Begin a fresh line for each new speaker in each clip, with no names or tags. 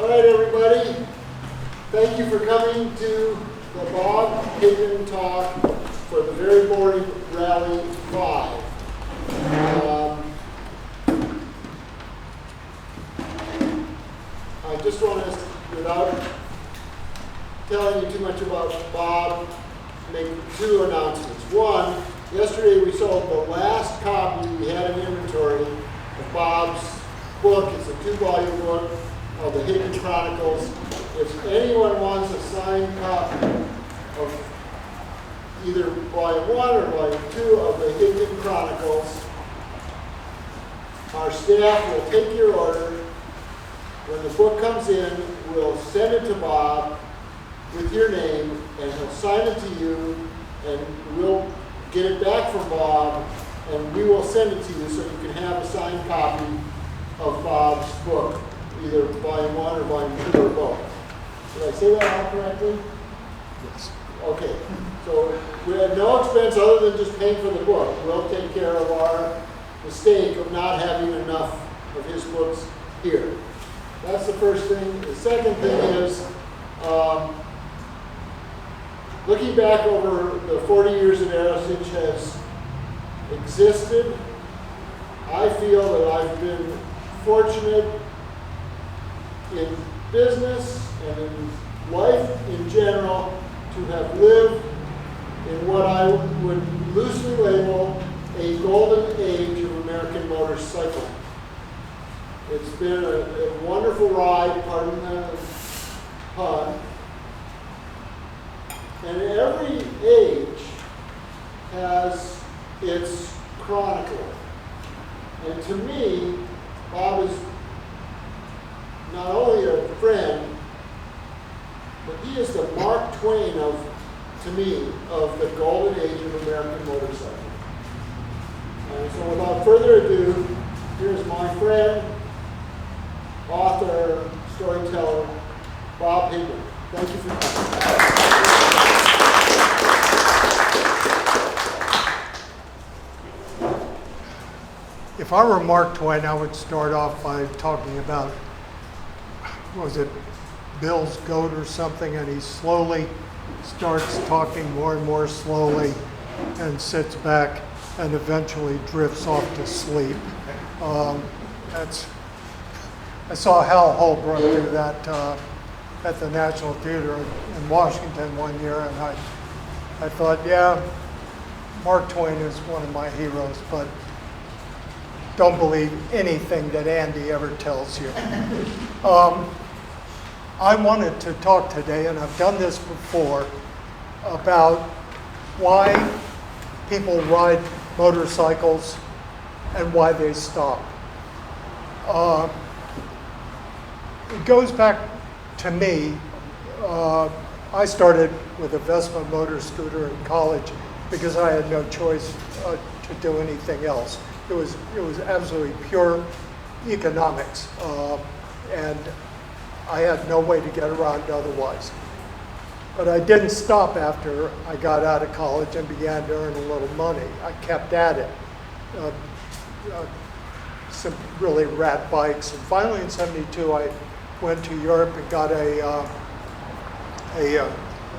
All right, everybody. Thank you for coming to the Bob Higdon talk for the Very Boring Rally 5. I just want to, without telling you too much about Bob, make two announcements. One, yesterday we sold the last copy we had in inventory of Bob's book. It's a 2-volume book of the Higdon Chronicles. If anyone wants a signed copy of either Volume 1 or Volume 2 of the Higdon Chronicles, our staff will take your order. When the book comes in, we'll send it to Bob with your name, and he'll sign it to you, and we'll get it back from Bob, and we will send it to you so you can have a signed copy of Bob's book, either Volume 1 or Volume 2 or both. Did I say that all correctly?
Yes.
Okay. So we have no expense other than just paying for the book. We'll take care of our mistake of not having enough of his books here. That's the first thing. The second thing is, looking back over the 40 years that Aerostich has existed, I feel that I've been fortunate in business and in life in general to have lived in what I would loosely label a golden age of American motorcycling. It's been a wonderful ride, pardon the pun. And every age has its chronicle. And to me, Bob is not only a friend, but he is the Mark Twain to me, of the golden age of American motorcycling. And so without further ado, here's my friend, author, storyteller, Bob Higdon. Thank you for coming.
If I were Mark Twain, I would start off by talking about, was it Bill's goat or something, and he slowly starts talking more and more slowly and sits back and eventually drifts off to sleep. I saw Hal Holbrook do that at the National Theater in Washington one year, and I thought, yeah, Mark Twain is one of my heroes, but don't believe anything that Andy ever tells you. I wanted to talk today, and I've done this before, about why people ride motorcycles and why they stop. It goes back to me. I started with a Vespa motor scooter in college because I had no choice to do anything else. It was absolutely pure economics, and I had no way to get around otherwise. But I didn't stop after I got out of college and began to earn a little money. I kept at it. Some really rad bikes. And finally in '72, I went to Europe and got a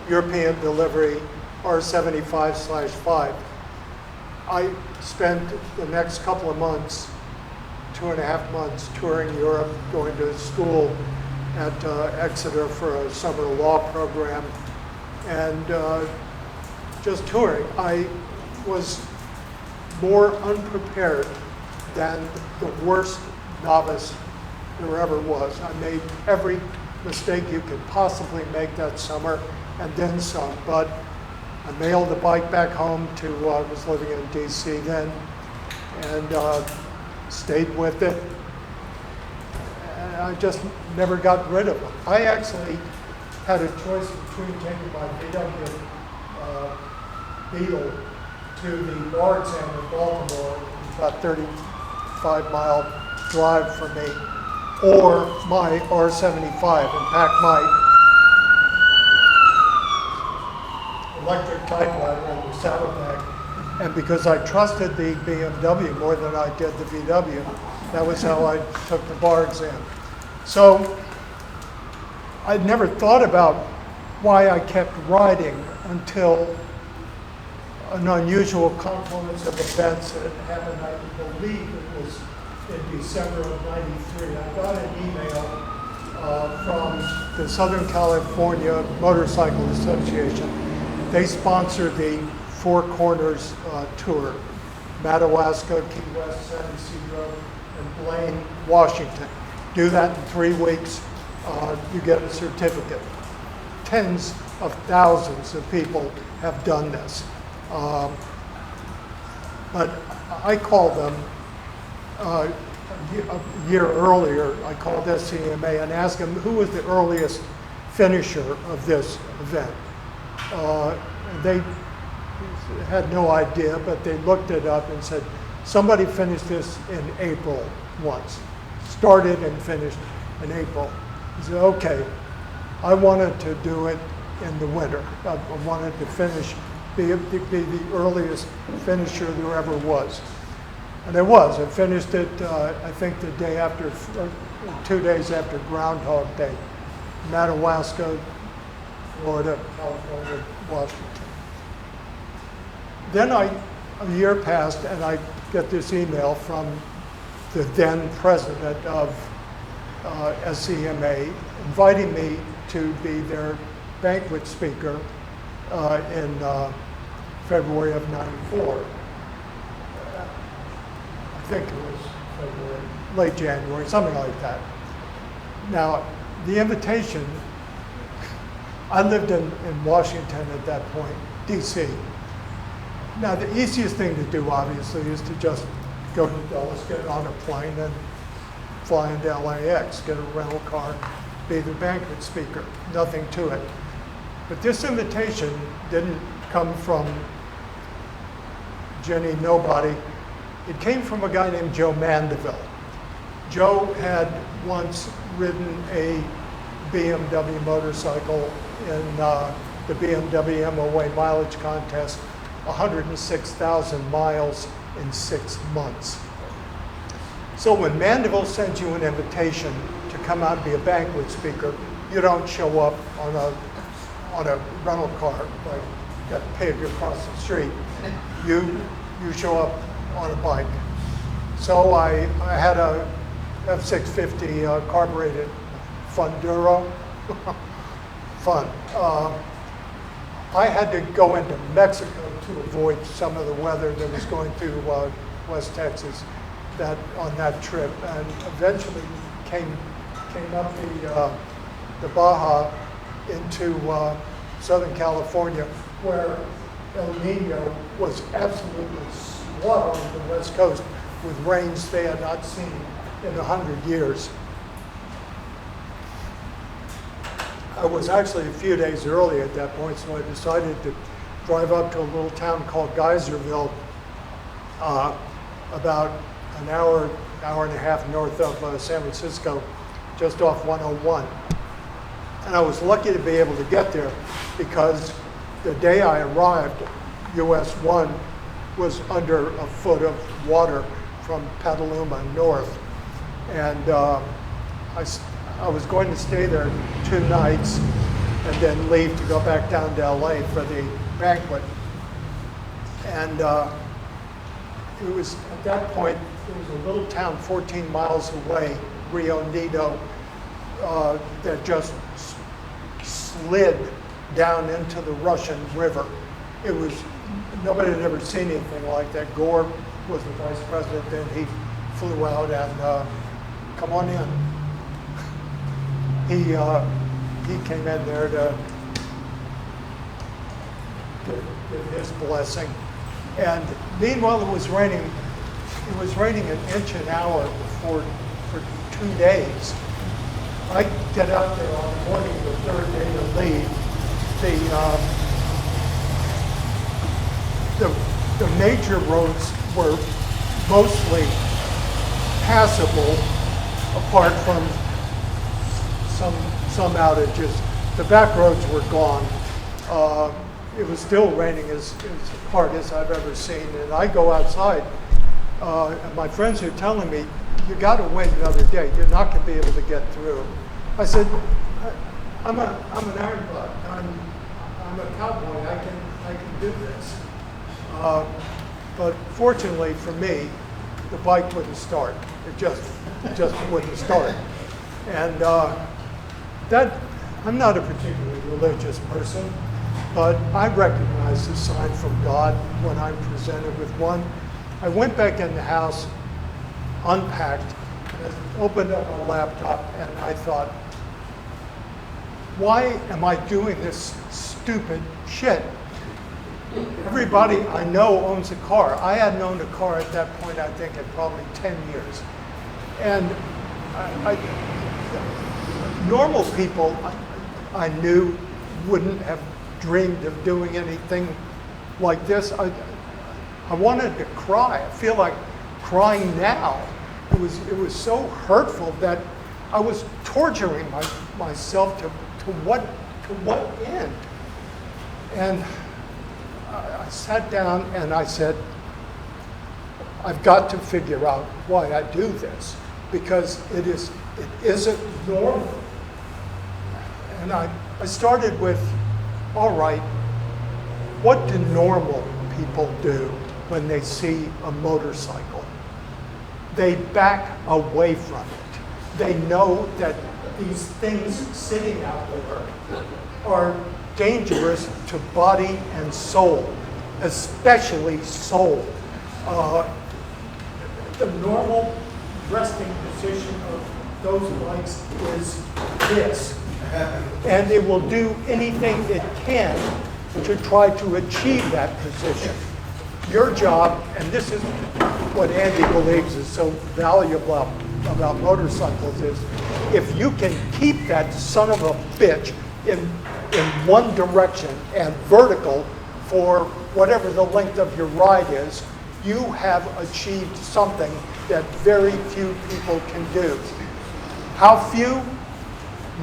European delivery R75/5. I spent the next couple of months, 2.5 months, touring Europe, going to school at Exeter for a summer law program, and just touring. I was more unprepared than the worst novice there ever was. I made every mistake you could possibly make that summer, and then some. But I mailed the bike back home to, I was living in DC then, and stayed with it. And I just never got rid of it. I actually had a choice between taking my VW Beetle to the bar exam in Baltimore, about 35-mile drive from me, or my R75 and pack my electric typewriter in the saddlebag. And because I trusted the BMW more than I did the VW, that was how I took the bar exam. So I'd never thought about why I kept riding until an unusual confluence of events that happened. I believe it was in December of '93. I got an email from the Southern California Motorcycle Association. They sponsor the Four Corners tour, Madawaska, Key West, San Ysidro, and Blaine, Washington. Do that in 3 weeks, you get a certificate. Tens of thousands of people have done this. But I called them a year earlier. I called SCMA and asked them who was the earliest finisher of this event. They had no idea, but they looked it up and said, somebody finished this in April once. Started and finished in April. I said, okay, I wanted to do it in the winter. I wanted to finish, be the earliest finisher there ever was. And there was. I finished it, I think, the day after, 2 days after Groundhog Day. Madawaska, Florida, California, Washington. Then a year passed, and I get this email from the then president of SCMA inviting me to be their banquet speaker in February of '94. I think it was February, late January, something like that. Now, the invitation, I lived in Washington at that point, DC. Now, the easiest thing to do, obviously, is to just go to Dallas, get on a plane, and fly into LAX, get a rental car, be the banquet speaker. Nothing to it. But this invitation didn't come from Jenny Nobody. It came from a guy named Joe Mandeville. Joe had once ridden a BMW motorcycle in the BMW MOA mileage contest, 106,000 miles in 6 months. So when Mandeville sends you an invitation to come out and be a banquet speaker, you don't show up on a rental car, like got paved across the street. You show up on a bike. So I had a F650 carbureted Funduro. Fun. I had to go into Mexico to avoid some of the weather that was going through West Texas on that trip, and eventually came up the Baja into Southern California, where El Nino was absolutely slaughtering the West Coast with rains they had not seen in 100 years. I was actually a few days early at that point, so I decided to drive up to a little town called Geyserville, about an hour and a half north of San Francisco, just off 101. And I was lucky to be able to get there because the day I arrived, US 1 was under a foot of water from Petaluma north. And I was going to stay there 2 nights and then leave to go back down to LA for the banquet. And it was, at that point, there was a little town 14 miles away, Rio Nido, that just slid down into the Russian River. It was, nobody had ever seen anything like that. Gore was the vice president then. He flew out and, come on in. He came in there to give his blessing. And meanwhile, it was raining an inch an hour for 2 days. I get out there on the morning of the 3rd day to leave. The major roads were mostly passable, apart from some outages. The back roads were gone. It was still raining as hard as I've ever seen. And I go outside, and my friends are telling me, you got to wait another day. You're not going to be able to get through. I said, I'm an iron butt. I'm a cowboy. I can do this. But fortunately for me, the bike wouldn't start. It just wouldn't start. And that I'm not a particularly religious person, but I recognize the sign from God when I'm presented with one. I went back in the house, unpacked, and opened up my laptop, and I thought, why am I doing this stupid shit? Everybody I know owns a car. I hadn't owned a car at that point, I think, in probably 10 years. And normal people I knew wouldn't have dreamed of doing anything like this. I wanted to cry. I feel like crying now. It was so hurtful that I was torturing myself to what end? And I sat down and I said, I've got to figure out why I do this, because it isn't normal. And I started with, all right, what do normal people do when they see a motorcycle? They back away from it. They know that these things sitting out there are dangerous to body and soul, especially soul. The normal resting position of those bikes is this. And it will do anything it can to try to achieve that position. Your job, and this is what Andy believes is so valuable about motorcycles, is if you can keep that son of a bitch in one direction and vertical for whatever the length of your ride is, you have achieved something that very few people can do. How few?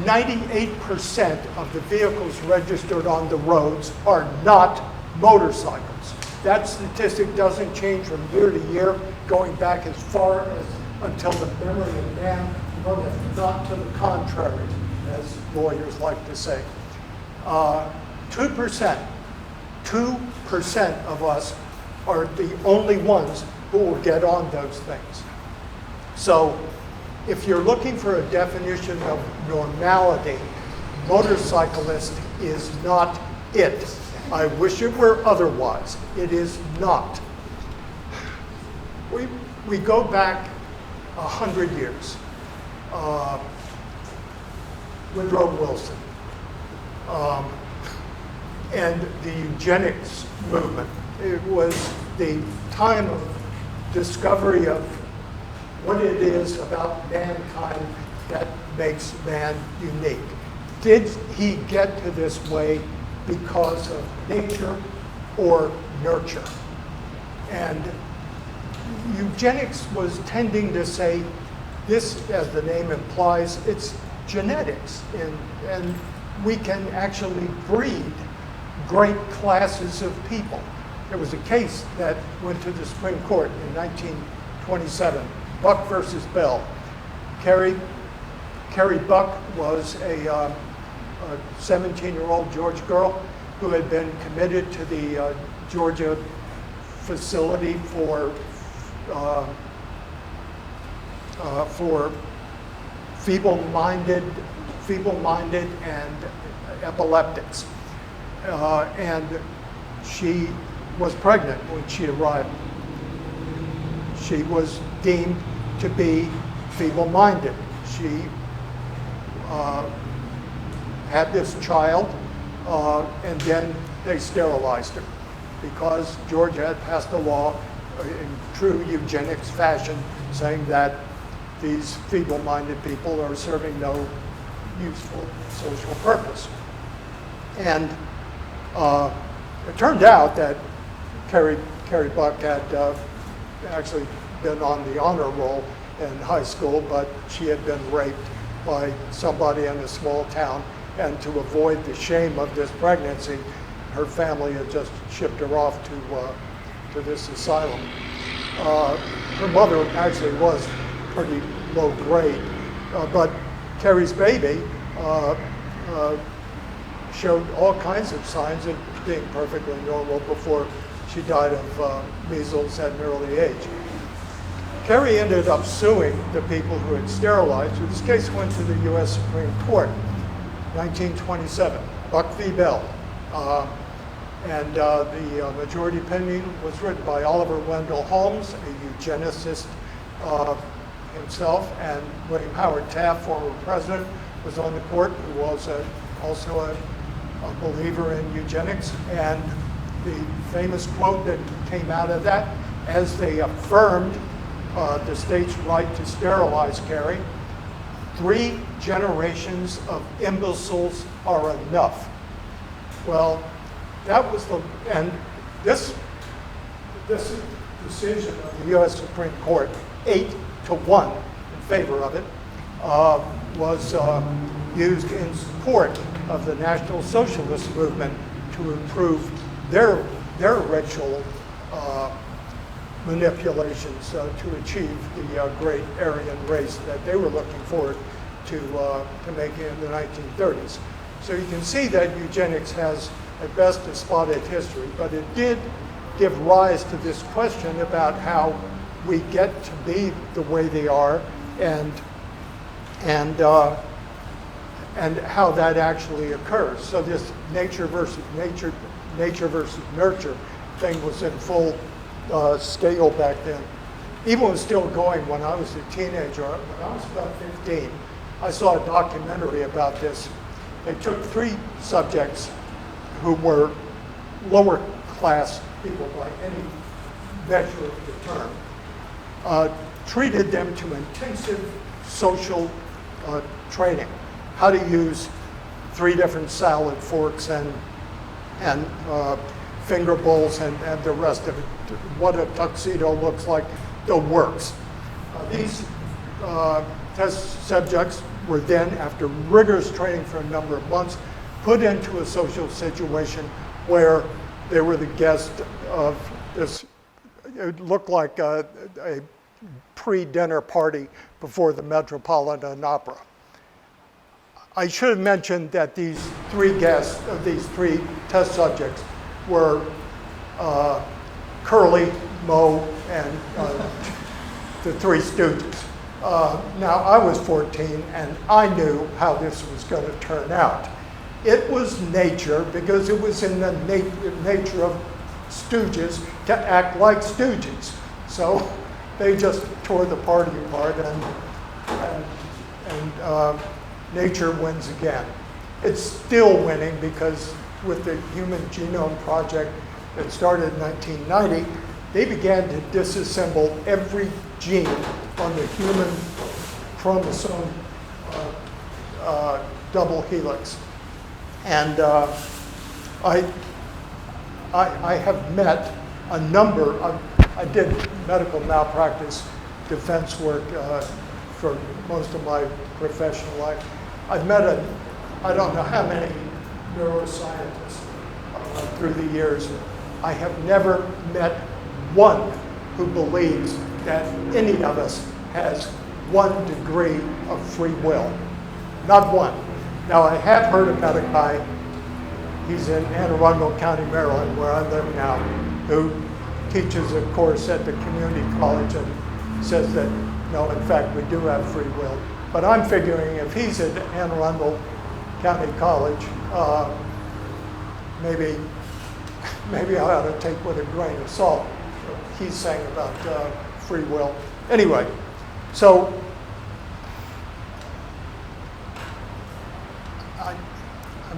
98% of the vehicles registered on the roads are not motorcycles. That statistic doesn't change from year to year, going back as far as until the memory of man runneth not to the contrary, as lawyers like to say. 2% of us are the only ones who will get on those things. So if you're looking for a definition of normality, motorcyclist is not it. I wish it were otherwise. It is not. We go back 100 years. Woodrow Wilson. And the eugenics movement. It was the time of discovery of what it is about mankind that makes man unique. Did he get to this way because of nature or nurture? And eugenics was tending to say this, as the name implies, it's genetics, and we can actually breed great classes of people. There was a case that went to the Supreme Court in 1927, Buck versus Bell. Carrie Buck was a 17-year-old Georgia girl who had been committed to the Georgia facility for feeble-minded and epileptics. And she was pregnant when she arrived. She was deemed to be feeble-minded. She had this child, and then they sterilized her because Georgia had passed a law in true eugenics fashion saying that these feeble-minded people are serving no useful social purpose. And it turned out that Carrie Buck had actually been on the honor roll in high school, but she had been raped by somebody in a small town, and to avoid the shame of this pregnancy, her family had just shipped her off to this asylum. Her mother actually was pretty low grade, but Carrie's baby showed all kinds of signs of being perfectly normal before she died of measles at an early age. Carrie ended up suing the people who had sterilized her. This case went to the U.S. Supreme Court, 1927, Buck v. Bell. The majority opinion was written by Oliver Wendell Holmes, a eugenicist himself, and William Howard Taft, former president, was on the court, who was also a believer in eugenics. And the famous quote that came out of that, as they affirmed the state's right to sterilize Carrie, 3 generations of imbeciles are enough. Well, that was and this decision of the U.S. Supreme Court, 8-1 in favor of it, was used in support of the National Socialist movement to improve their racial manipulations to achieve the great Aryan race that they were looking forward to making in the 1930s. So you can see that eugenics has, at best, a spotted history, but it did give rise to this question about how we get to be the way they are, and how that actually occurs. So this nature versus nurture thing was in full scale back then. Even was still going when I was a teenager. When I was about 15, I saw a documentary about this. They took 3 subjects who were lower class people by any measure of the term, treated them to intensive social training, how to use 3 different salad forks and finger bowls and the rest of it, what a tuxedo looks like, the works. These test subjects were then, after rigorous training for a number of months, put into a social situation where they were the guest of this, it looked like a pre-dinner party before the Metropolitan Opera. I should have mentioned that these 3 guests, these 3 test subjects, were Curly, Moe, and the 3 Stooges. Now, I was 14, and I knew how this was going to turn out. It was nature, because it was in the nature of Stooges to act like Stooges. So they just tore the party apart, and nature wins again. It's still winning, because with the Human Genome Project that started in 1990, they began to disassemble every gene on the human chromosome double helix. And I have met a number of, I did medical malpractice defense work for most of my professional life. I've met I don't know how many neuroscientists through the years. I have never met one who believes that any of us has 1 degree of free will. Not one. Now, I have heard about a guy, he's in Anne Arundel County, Maryland, where I live now, who teaches a course at the community college and says that, no, in fact, we do have free will. But I'm figuring if he's at Anne Arundel County College, maybe I ought to take with a grain of salt what he's saying about free will. Anyway, so I'm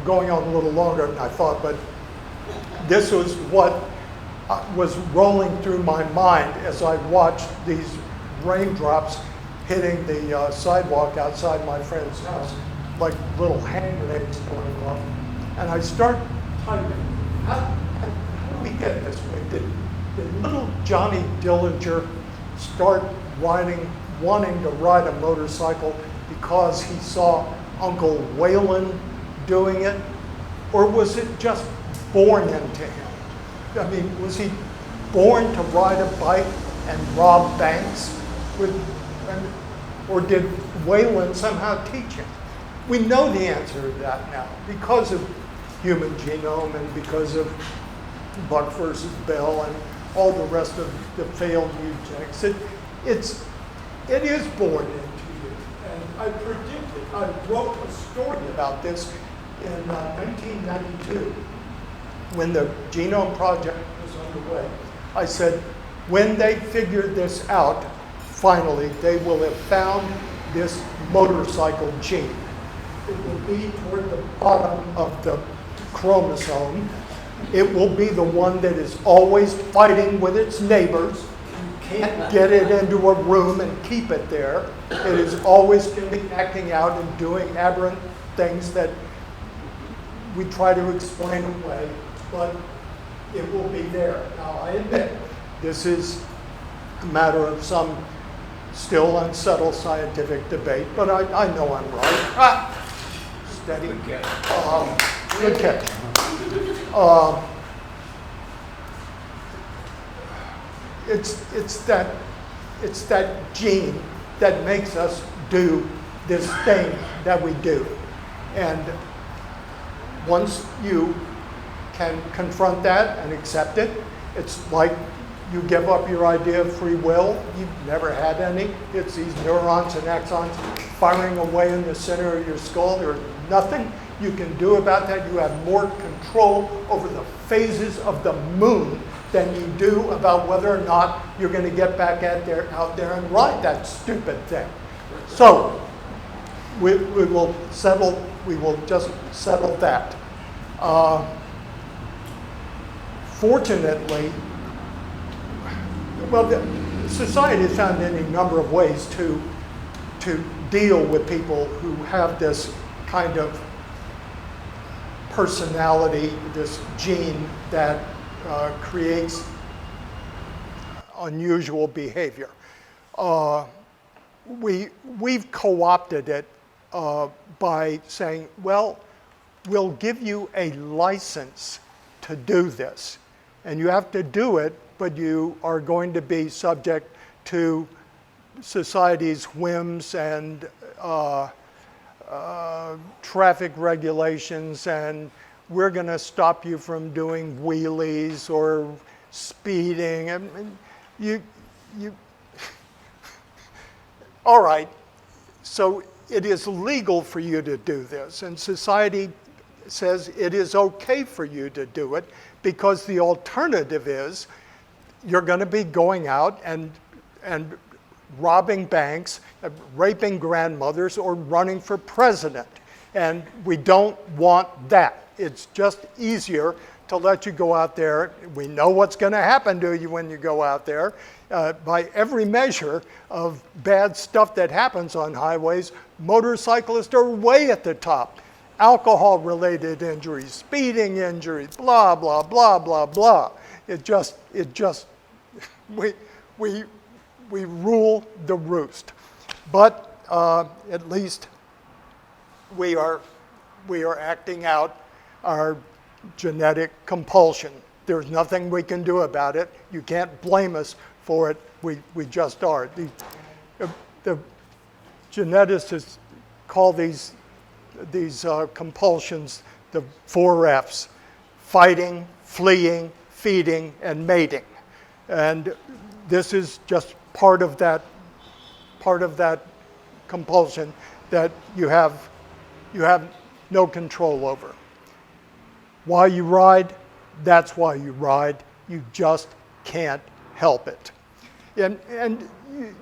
going on a little longer than I thought, but this was what was rolling through my mind as I watched these raindrops hitting the sidewalk outside my friend's house, like little hand grenades going off. And I start typing, how do we get this way? Did little Johnny Dillinger start wanting to ride a motorcycle because he saw Uncle Waylon doing it? Or was it just born into him? I mean, was he born to ride a bike and rob banks? Or did Waylon somehow teach him? we know the answer to that now because of human genome and because of Buck versus Bell and all the rest of the failed eugenics. It is born into you. And I predicted, I wrote a story about this in 1992 when the Genome Project was underway. I said, when they figure this out, finally, they will have found this motorcycle gene. It will be toward the bottom of the chromosome. It will be the one that is always fighting with its neighbors. You can't get it into a room and keep it there. It is always going to be acting out and doing aberrant things that we try to explain away, but it will be there. Now, I admit, this is a matter of some still unsettled scientific debate, but I know I'm right. Steady. Good catch. It's that gene that makes us do this thing that we do. And once you can confront that and accept it, it's like you give up your idea of free will. You've never had any. It's these neurons and axons firing away in the center of your skull. There's nothing you can do about that. You have more control over the phases of the moon than you do about whether or not you're going to get back out there and ride that stupid thing. So we will just settle that. Fortunately, well, society has found any number of ways to deal with people who have this kind of personality, this gene that creates unusual behavior. We've co-opted it by saying, well, we'll give you a license to do this. And you have to do it, but you are going to be subject to society's whims and traffic regulations, and we're going to stop you from doing wheelies or speeding. And you all right, so it is legal for you to do this, and society says it is okay for you to do it because the alternative is you're going to be going out and robbing banks, raping grandmothers, or running for president. And we don't want that. It's just easier to let you go out there. We know what's going to happen to you when you go out there. By every measure of bad stuff that happens on highways, motorcyclists are way at the top. Alcohol-related injuries, speeding injuries, blah, blah, blah, blah, blah. We rule the roost. But at least we are acting out our genetic compulsion. There's nothing we can do about it. You can't blame us for it. We just are. The geneticists call these compulsions the 4 F's: fighting, fleeing, feeding, and mating. And this is just part of that compulsion that you have no control over. Why you ride, that's why you ride. You just can't help it. And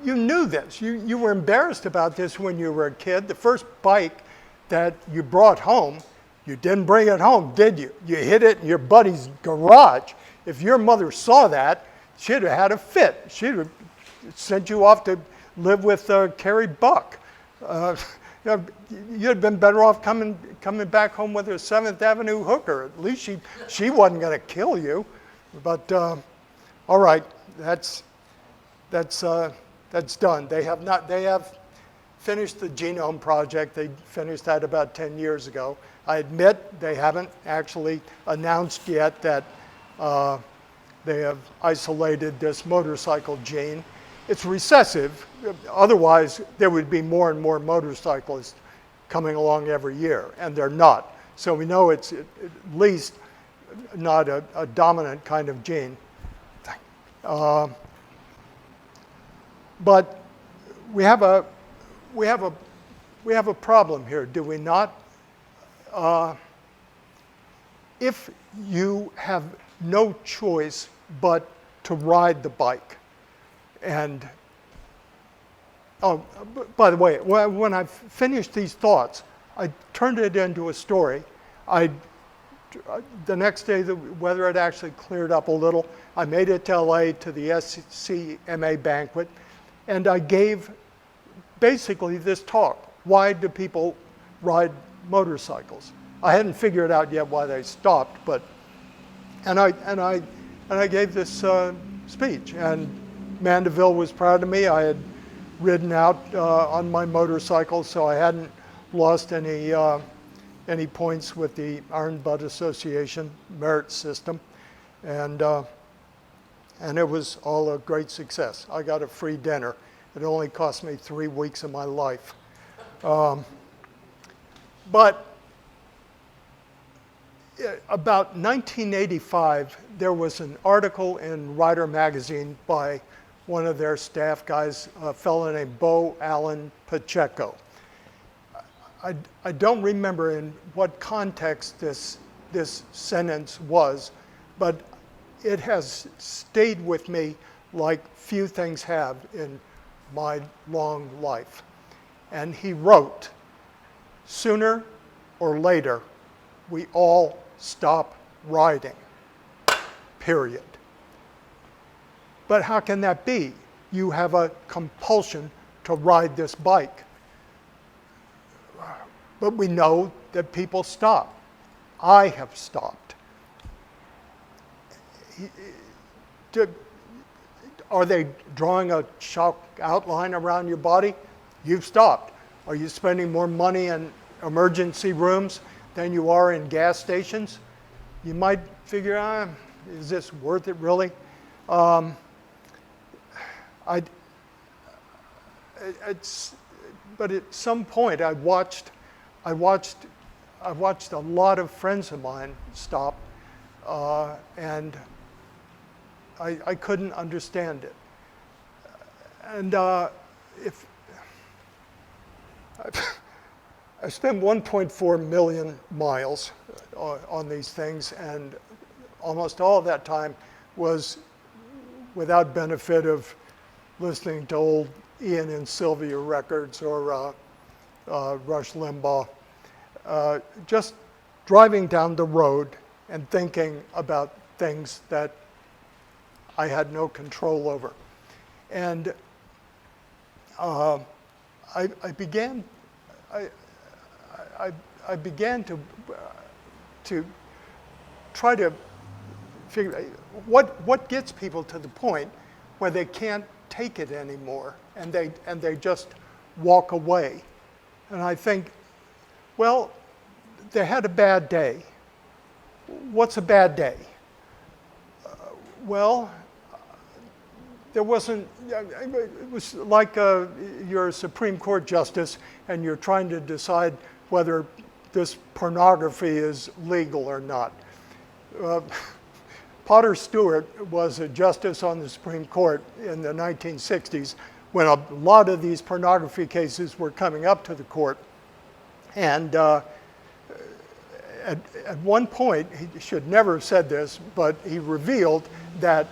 you knew this. You were embarrassed about this when you were a kid. The first bike that you brought home, you didn't bring it home, did you? You hid it in your buddy's garage. If your mother saw that, she'd have had a fit. She'd have sent you off to live with Carrie Buck. You'd have been better off coming back home with a 7th Avenue hooker. At least she wasn't going to kill you. But all right, that's done. They have finished the Genome Project. They finished that about 10 years ago. I admit they haven't actually announced yet that they have isolated this motorcycle gene. It's recessive. Otherwise, there would be more and more motorcyclists coming along every year, and they're not. So we know it's at least not a dominant kind of gene. But we have a problem here, do we not? If you have no choice but to ride the bike, and oh, by the way, when I finished these thoughts, I turned it into a story. The next day, the weather had actually cleared up a little. I made it to LA to the SCMA banquet, and I gave basically this talk. Why do people ride motorcycles? I hadn't figured out yet why they stopped, but and I gave this speech, and Mandeville was proud of me. I had ridden out on my motorcycle, so I hadn't lost any points with the Iron Butt Association merit system, and it was all a great success. I got a free dinner. It only cost me 3 weeks of my life. But about 1985, there was an article in Rider magazine by one of their staff guys, a fellow named Bo Allen Pacheco. I don't remember in what context this sentence was, but it has stayed with me like few things have in my long life. And he wrote, "Sooner or later, we all stop riding, period." But how can that be? You have a compulsion to ride this bike. But we know that people stop. I have stopped. Are they drawing a chalk outline around your body? You've stopped. Are you spending more money in emergency rooms than you are in gas stations? You might figure, is this worth it really? But at some point, I watched a lot of friends of mine stop, and I couldn't understand it. And if I spent 1.4 million miles on these things, and almost all of that time was without benefit of listening to old Ian and Sylvia records or Rush Limbaugh. Just driving down the road and thinking about things that I had no control over. And I began to try to figure what gets people to the point where they can't take it anymore and they just walk away. And I think, well, they had a bad day. What's a bad day? Well, there wasn't, it was like you're a Supreme Court justice and you're trying to decide whether this pornography is legal or not. Potter Stewart was a justice on the Supreme Court in the 1960s when a lot of these pornography cases were coming up to the court. And at one point, he should never have said this, but he revealed that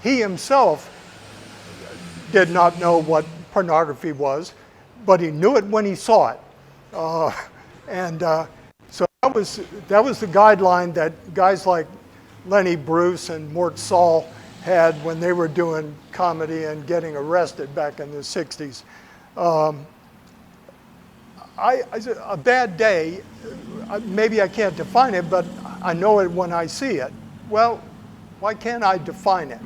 he himself did not know what pornography was, but he knew it when he saw it. So that was the guideline that guys like Lenny Bruce and Mort Saul had when they were doing comedy and getting arrested back in the 60s. A bad day, maybe I can't define it, but I know it when I see it. Well, why can't I define it?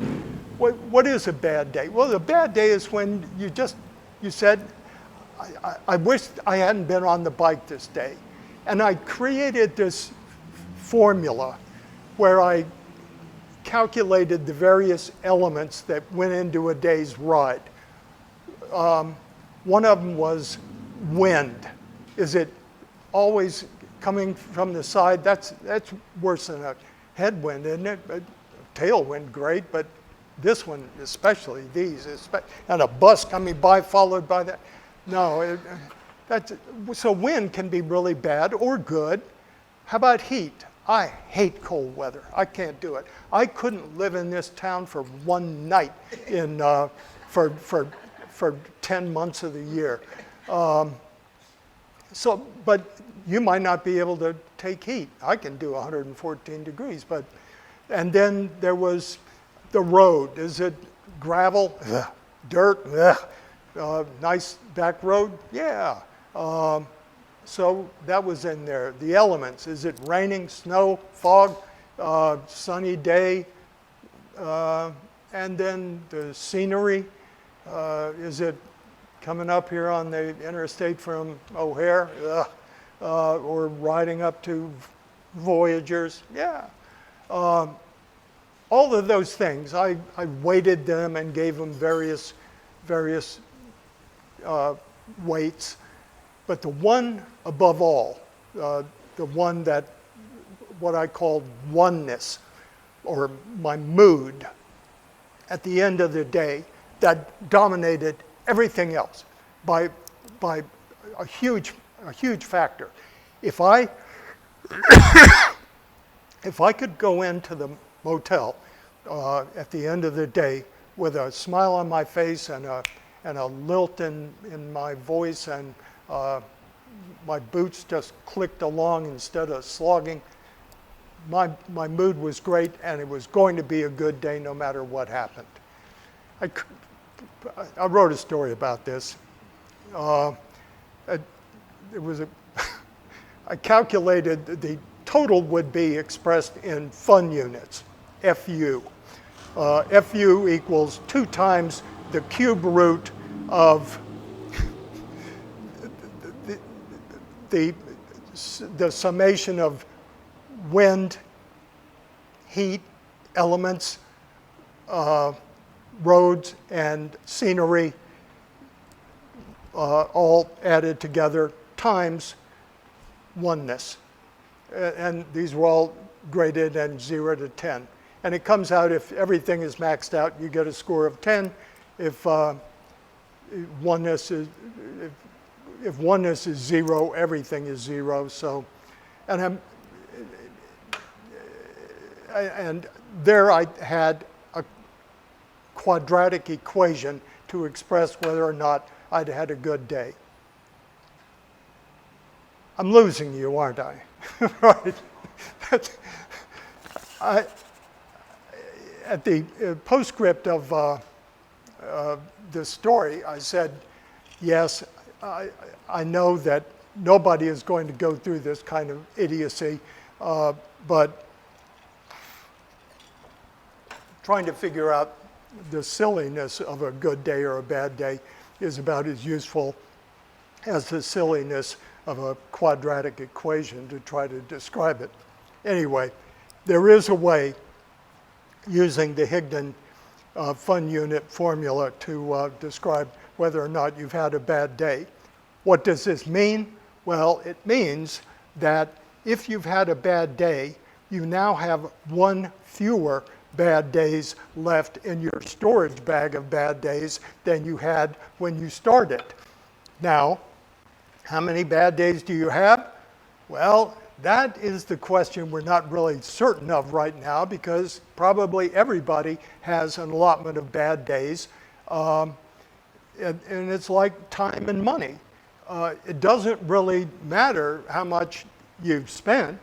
What is a bad day? Well, a bad day is when you said, I wish I hadn't been on the bike this day. And I created this formula where I calculated the various elements that went into a day's ride. One of them was wind. Is it always coming from the side, that's worse than a headwind, isn't it? A tailwind, great, but this one especially, and a bus coming by followed by that. No, so wind can be really bad or good. How about heat? I hate cold weather. I can't do it. I couldn't live in this town for one night for 10 months of the year. But you might not be able to take heat. I can do 114 degrees, and then there was the road. Is it gravel? Ugh. Dirt? Ugh. Nice back road? Yeah. So that was in there. The elements. Is it raining, snow, fog, sunny day? And then the scenery. Is it coming up here on the interstate from O'Hare? Or riding up to Voyagers? Yeah. All of those things, I weighted them and gave them various weights. But the one above all, the one that what I called oneness, or my mood, at the end of the day, that dominated everything else by a huge factor. If I could go into the motel at the end of the day with a smile on my face and a lilt in my voice, and my boots just clicked along instead of slogging, my mood was great, and it was going to be a good day no matter what happened. I wrote a story about this. I calculated the total would be expressed in fun units, FU. FU equals 2 times the cube root of the summation of wind, heat, elements, roads, and scenery, all added together, times oneness. And these were all graded and 0 to 10. And it comes out, if everything is maxed out, you get a score of 10. If oneness is 0, everything is 0. So, and there I had a quadratic equation to express whether or not I'd had a good day. I'm losing you, aren't I? Right. At the postscript of this story, I said, yes, I know that nobody is going to go through this kind of idiocy, but trying to figure out the silliness of a good day or a bad day is about as useful as the silliness of a quadratic equation to try to describe it. Anyway, there is a way using the Higdon fun unit formula to describe whether or not you've had a bad day. What does this mean? Well, it means that if you've had a bad day, you now have 1 fewer bad days left in your storage bag of bad days than you had when you started. Now, how many bad days do you have? Well, that is the question we're not really certain of right now, because probably everybody has an allotment of bad days. And it's like time and money. It doesn't really matter how much you've spent.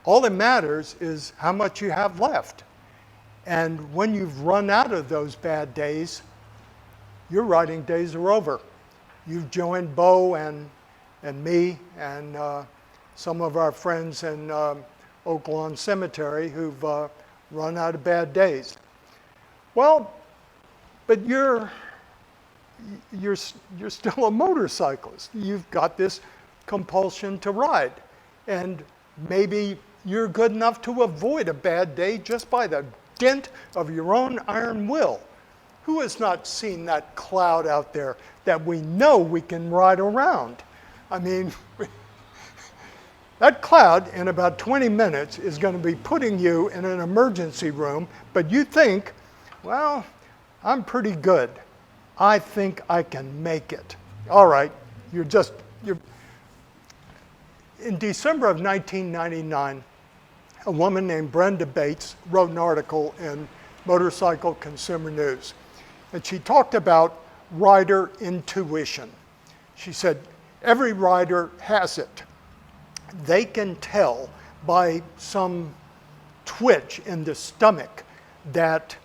All that matters is how much you have left. And when you've run out of those bad days, your writing days are over. You've joined Bo and me and some of our friends in Oak Lawn Cemetery who've run out of bad days. Well, but you're still a motorcyclist. You've got this compulsion to ride. And maybe you're good enough to avoid a bad day just by the dint of your own iron will. Who has not seen that cloud out there that we know we can ride around? I mean, That cloud in about 20 minutes is going to be putting you in an emergency room, but you think, well, I'm pretty good. I think I can make it. All right, you're. In December of 1999, a woman named Brenda Bates wrote an article in Motorcycle Consumer News, and she talked about rider intuition. She said, every rider has it. They can tell by some twitch in the stomach that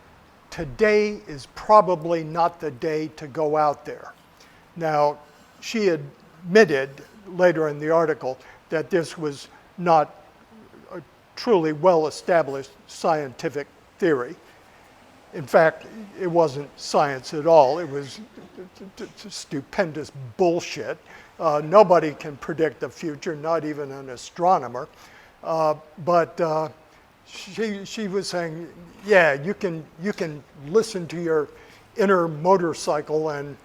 today is probably not the day to go out there. Now, she admitted later in the article that this was not a truly well-established scientific theory. In fact, it wasn't science at all. It was stupendous bullshit. Nobody can predict the future, not even an astronomer. But she was saying, yeah, you can listen to your inner motorcycle and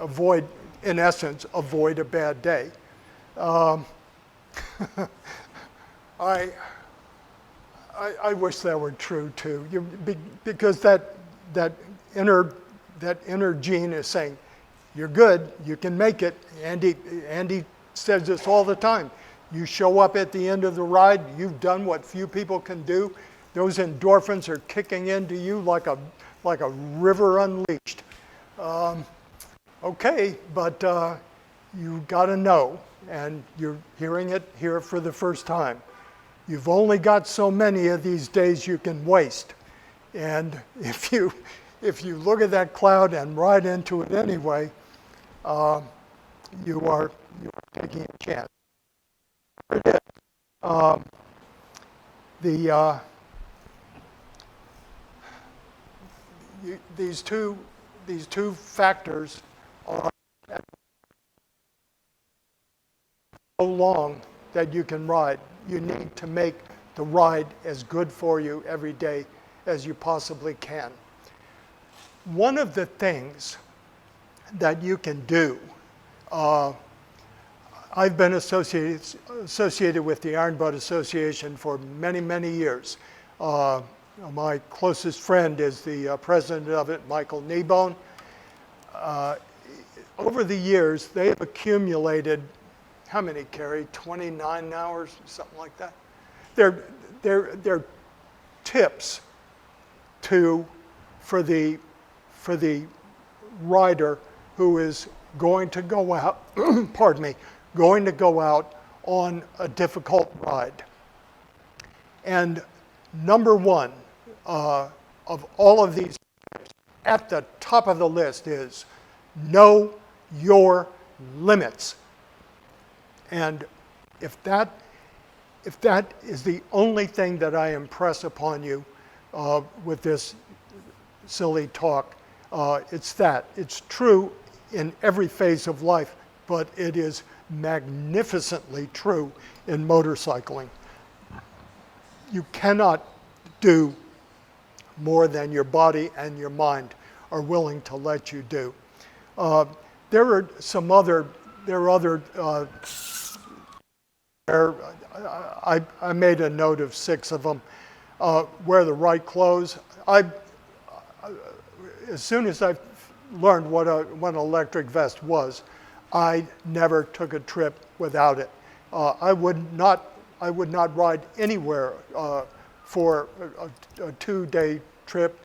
avoid, in essence, avoid a bad day. I wish that were true too, because that inner gene is saying, you're good, you can make it. Andy says this all the time. You show up at the end of the ride, you've done what few people can do. Those endorphins are kicking into you like a river unleashed. Okay, but you got to know, and you're hearing it here for the first time. You've only got so many of these days you can waste. And if you look at that cloud and ride into it anyway, you are taking a chance. These two factors are so long that you can ride. You need to make the ride as good for you every day as you possibly can. One of the things that you can do, I've been associated with the Iron Butt Association for many, many years. My closest friend is the president of it, Michael Kneebone. Over the years, they have accumulated, how many, Carrie? 29 hours, something like that. They're tips for the rider who is going to go out, pardon me, going to go out on a difficult ride. And number one of all of these, at the top of the list is know your limits. And if that is the only thing that I impress upon you with this silly talk, it's that. It's true in every phase of life, but it is magnificently true in motorcycling. You cannot do more than your body and your mind are willing to let you do. There are other I made a note of 6 of them. Wear the right clothes. As soon as I learned what an electric vest was, I never took a trip without it. I would not ride anywhere for a 2-day trip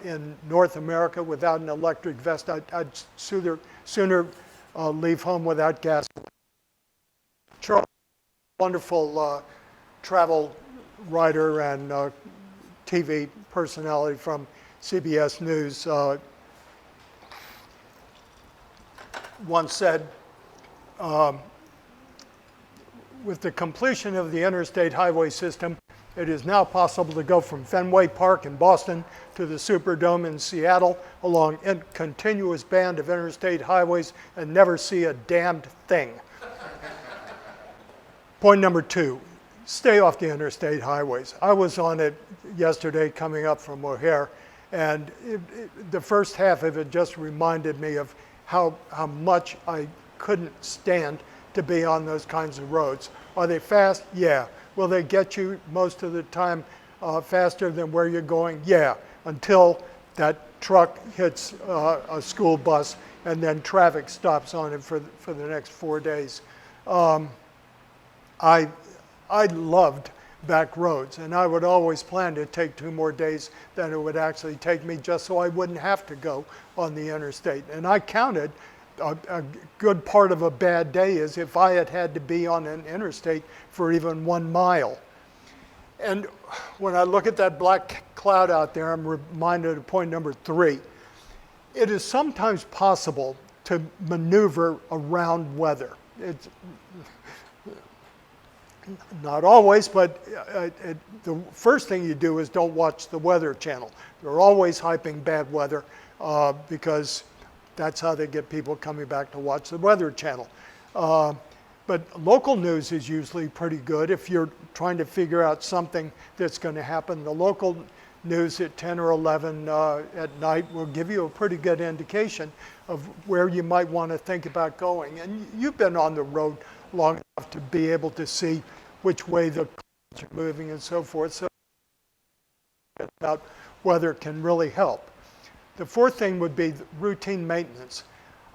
in North America without an electric vest. I'd sooner leave home without gas. Charles, wonderful travel writer and TV personality from CBS News, once said, with the completion of the interstate highway system, it is now possible to go from Fenway Park in Boston to the Superdome in Seattle along a continuous band of interstate highways and never see a damned thing. Point number 2, stay off the interstate highways. I was on it yesterday coming up from O'Hare, and the first half of it just reminded me of how much I couldn't stand to be on those kinds of roads. Are they fast? Yeah. Will they get you most of the time faster than where you're going? Yeah, until that truck hits a school bus and then traffic stops on it for the next 4 days. I loved back roads, and I would always plan to take 2 more days than it would actually take me, just so I wouldn't have to go on the interstate. And I counted a good part of a bad day is if I had to be on an interstate for even 1 mile. And when I look at that black cloud out there, I'm reminded of point number 3. It is sometimes possible to maneuver around weather. It's not always, but the first thing you do is don't watch the Weather Channel. They're always hyping bad weather because that's how they get people coming back to watch the Weather Channel. But local news is usually pretty good if you're trying to figure out something that's going to happen. The local news at 10 or 11 at night will give you a pretty good indication of where you might want to think about going. And you've been on the road long enough to be able to see which way the clouds are moving and so forth. So about weather can really help. The 4th thing would be routine maintenance.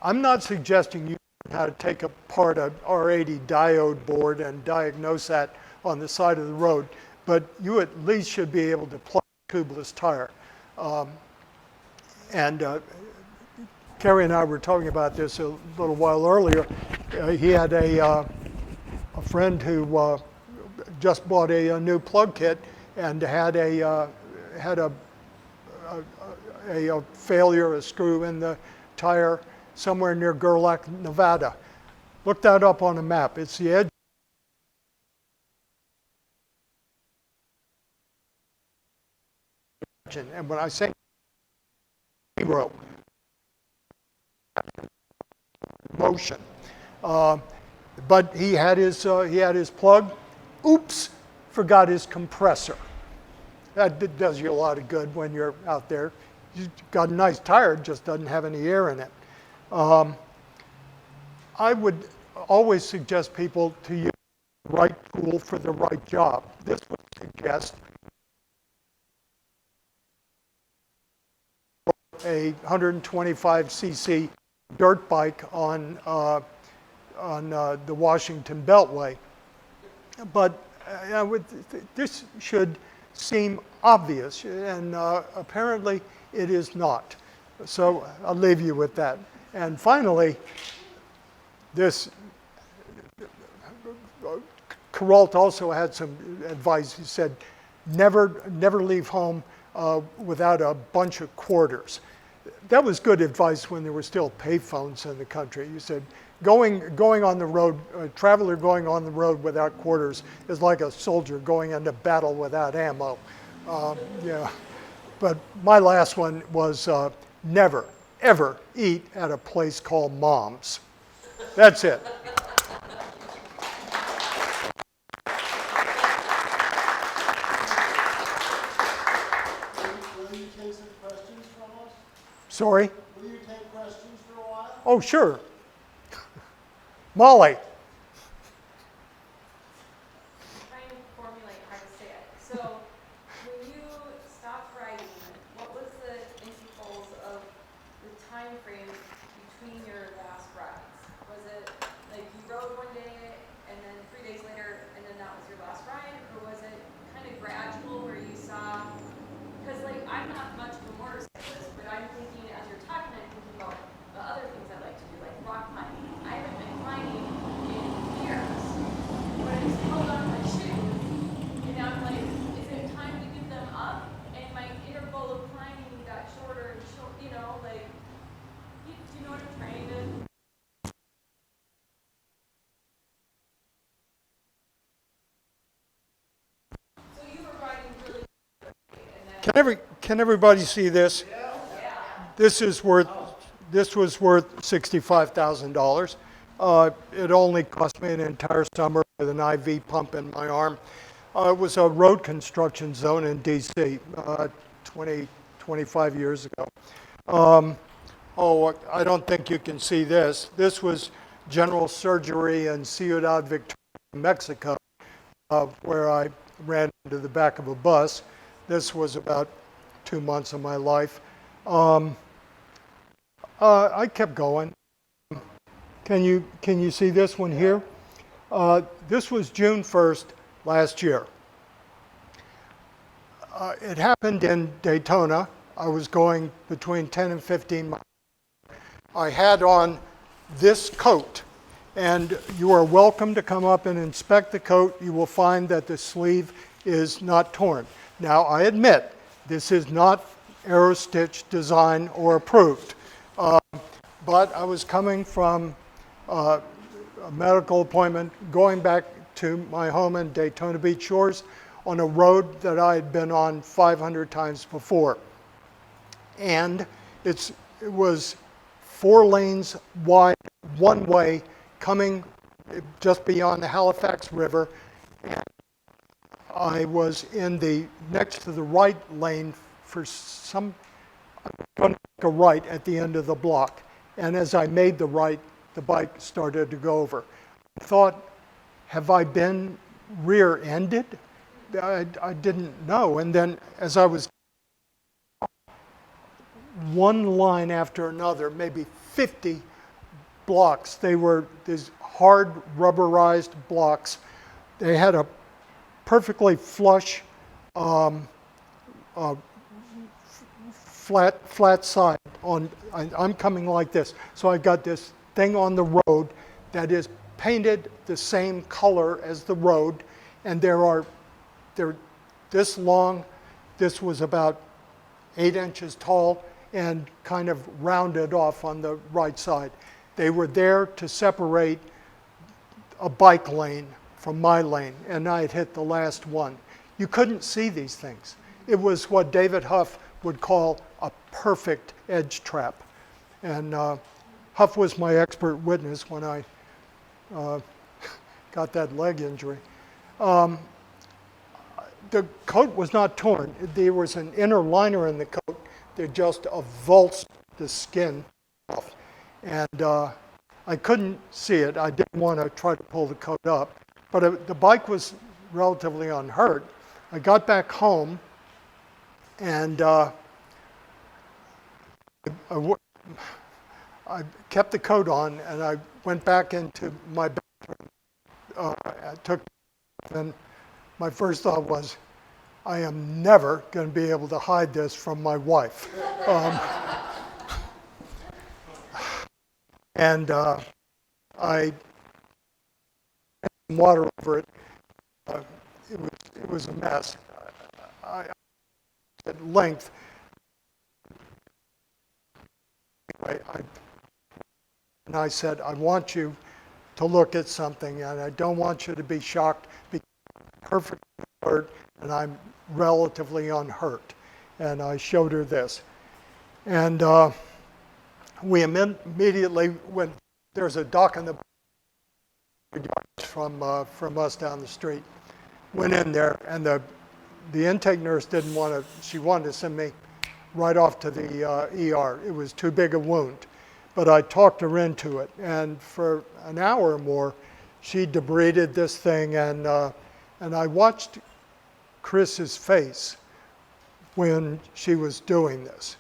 I'm not suggesting you learn how to take apart a R80 diode board and diagnose that on the side of the road, but you at least should be able to plug a tubeless tire. Kerry and I were talking about this a little while earlier. He had a friend who just bought a new plug kit and had a failure, a screw in the tire somewhere near Gerlach, Nevada. Look that up on a map. It's the edge. And when I say zero motion, but he had his plug. Oops, forgot his compressor. That does you a lot of good when you're out there. You've got a nice tire, it just doesn't have any air in it. I would always suggest people to use the right tool for the right job. This would suggest a 125cc dirt bike on the Washington Beltway. But this should seem obvious, and apparently it is not. So I'll leave you with that. And finally, Kuralt also had some advice. He said, never leave home without a bunch of quarters. That was good advice when there were still payphones in the country. He said, going on the road, a traveler going on the road without quarters is like a soldier going into battle without ammo. Yeah. But my last one was never, ever eat at a place called Mom's. That's it.
Will you take some questions from us?
Sorry?
Will you take questions for a while?
Oh, sure. Molly.
Trying to formulate how to say it. So, when you stopped writing, what was the intervals of the time frame between your last rides? Was it like you rode one day and then 3 days later and then that was your last ride? Or was it kind of gradual where you saw, because like I'm not much of a motorcyclist, but I'm thinking as you're talking, I'm thinking about the other things I like to do, like rock climbing. I haven't been climbing in years, but I just held on my shoes, and now I'm like, is it time to give them up? And my interval of climbing got shorter and short, you know, like, do you know what I'm trying to? So you were riding really quickly, and then
Can everybody see this? This was worth $65,000. It only cost me an entire summer with an IV pump in my arm. It was a road construction zone in D.C. 25 years ago. I don't think you can see this. This was general surgery in Ciudad Victoria, Mexico, where I ran into the back of a bus. This was about 2 months of my life. I kept going. Can you see this one here? This was June 1st last year. It happened in Daytona. I was going between 10 and 15 miles. I had on this coat, and you are welcome to come up and inspect the coat. You will find that the sleeve is not torn. Now, I admit, this is not Aerostich design or approved, but I was coming from a medical appointment, going back to my home in Daytona Beach Shores on a road that I had been on 500 times before. And it was 4 lanes wide, one way, coming just beyond the Halifax River. And I was in the next to the right lane for I'm going to make a right at the end of the block. And as I made the right, the bike started to go over. I thought, have I been rear-ended? I didn't know. And then as I was one line after another, maybe 50 blocks. They were these hard rubberized blocks. They had a perfectly flush, flat side. I'm coming like this. So I got this thing on the road that is painted the same color as the road, and they're this long. This was about 8 inches tall and kind of rounded off on the right side. They were there to separate a bike lane from my lane, and I had hit the last one. You couldn't see these things. It was what David Huff would call a perfect edge trap. And Huff was my expert witness when I got that leg injury. The coat was not torn. There was an inner liner in the coat that just avulsed the skin off. And I couldn't see it. I didn't want to try to pull the coat up. But the bike was relatively unhurt. I got back home, and I kept the coat on, and I went back into my bathroom. And my first thought was, I am never going to be able to hide this from my wife. And I had some water over it. It was a mess. At length, anyway, I said, I want you to look at something, and I don't want you to be shocked because I'm perfectly alert and I'm relatively unhurt. And I showed her this. And we immediately went, there's a dock in the from us down the street. Went in there, and the intake nurse didn't want to, she wanted to send me right off to the ER. It was too big a wound. But I talked her into it, and for an hour or more, she debrided this thing, and I watched Chris's face when she was doing this.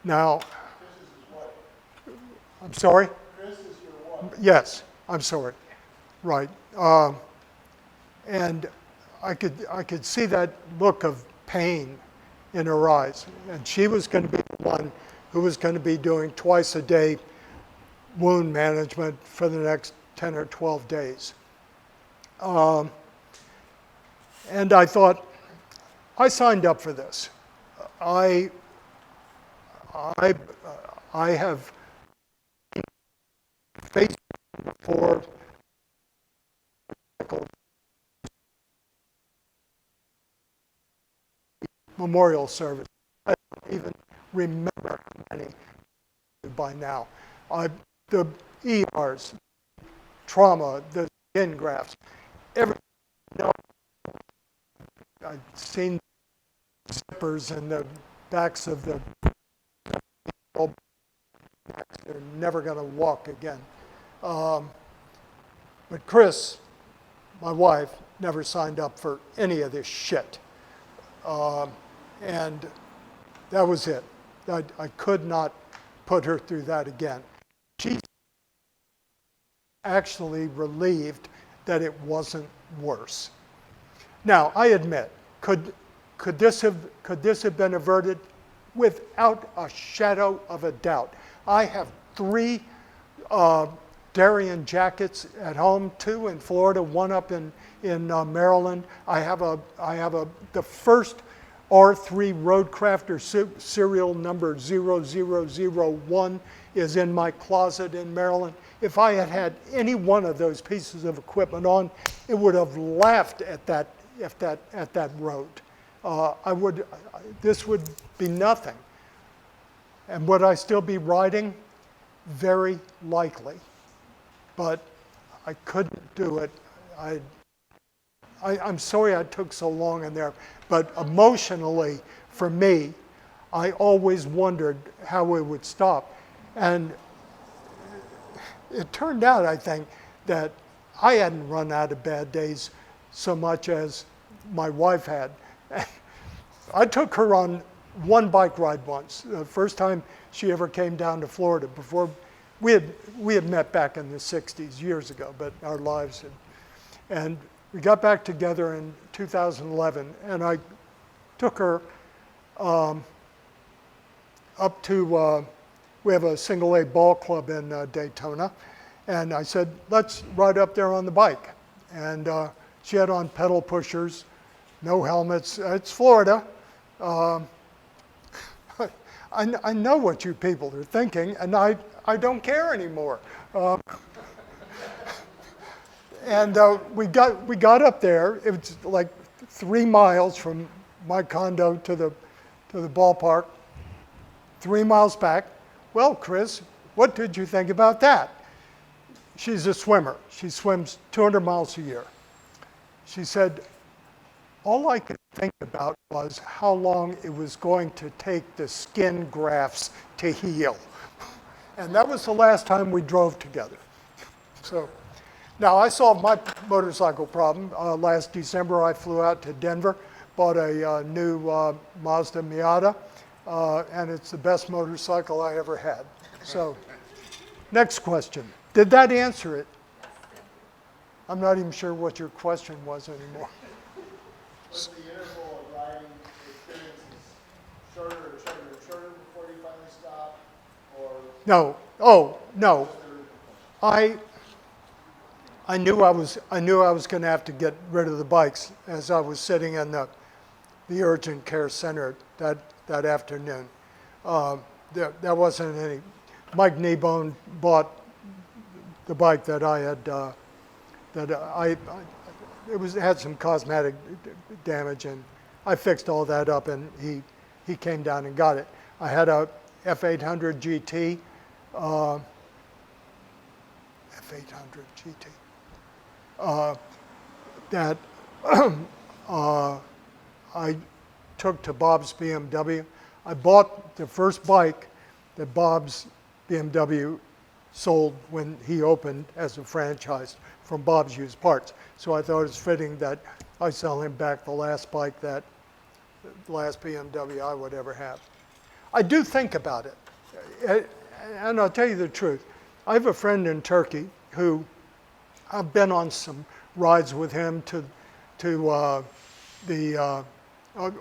Now, I'm sorry?
Chris is your wife.
Yes, I'm sorry. Right. And I could see that look of pain in her eyes. And she was going to be the one who was going to be doing twice a day wound management for the next 10 or 12 days. And I thought, I signed up for this. I have faced before memorial service. I don't even remember how many by now. The ERs, trauma, the skin grafts, everything. You know, I've seen zippers in the backs of the people. They're never going to walk again. But Chris, my wife, never signed up for any of this shit. And that was it. I could not put her through that again. She's actually relieved that it wasn't worse. Now, I admit, could this have been averted? Without a shadow of a doubt. I have 3 Darien jackets at home, 2 in Florida, 1 up in Maryland. I have the first R3 Roadcrafter serial number 0001 is in my closet in Maryland. If I had had any one of those pieces of equipment on, it would have laughed at that road. This would be nothing. And would I still be riding? Very likely. But I couldn't do it. I'm sorry I took so long in there, but emotionally, for me, I always wondered how it would stop. And it turned out, I think, that I hadn't run out of bad days so much as my wife had. I took her on one bike ride once, the first time she ever came down to Florida. Before we had met back in the 60s, years ago, but our lives had. And we got back together in 2011, and I took her up to, we have a single A ball club in Daytona, and I said, let's ride up there on the bike. And she had on pedal pushers, no helmets. It's Florida. I know what you people are thinking, and I don't care anymore. And we got up there. It was like 3 miles from my condo to the ballpark, 3 miles back. Well, Chris, what did you think about that? She's a swimmer. She swims 200 miles a year. She said, all I could think about was how long it was going to take the skin grafts to heal. And that was the last time we drove together. So now I solved my motorcycle problem. Last December I flew out to Denver, bought a new Mazda Miata, and it's the best motorcycle I ever had. So next question. Did that answer it? I'm not even sure what your question was anymore.
Was the interval of riding experiences shorter and shorter and shorter before you finally stopped? Or
No. Oh, no. I knew I was going to have to get rid of the bikes as I was sitting in the urgent care center that afternoon. There wasn't any. Mike Kneebone bought the bike that I had. It had some cosmetic damage, and I fixed all that up, and he came down and got it. I had a F800 GT. F800 GT. That I took to Bob's BMW. I bought the first bike that Bob's BMW sold when he opened as a franchise from Bob's Used Parts. So I thought it was fitting that I sell him back the last bike, the last BMW I would ever have. I do think about it. And I'll tell you the truth. I have a friend in Turkey who I've been on some rides with him to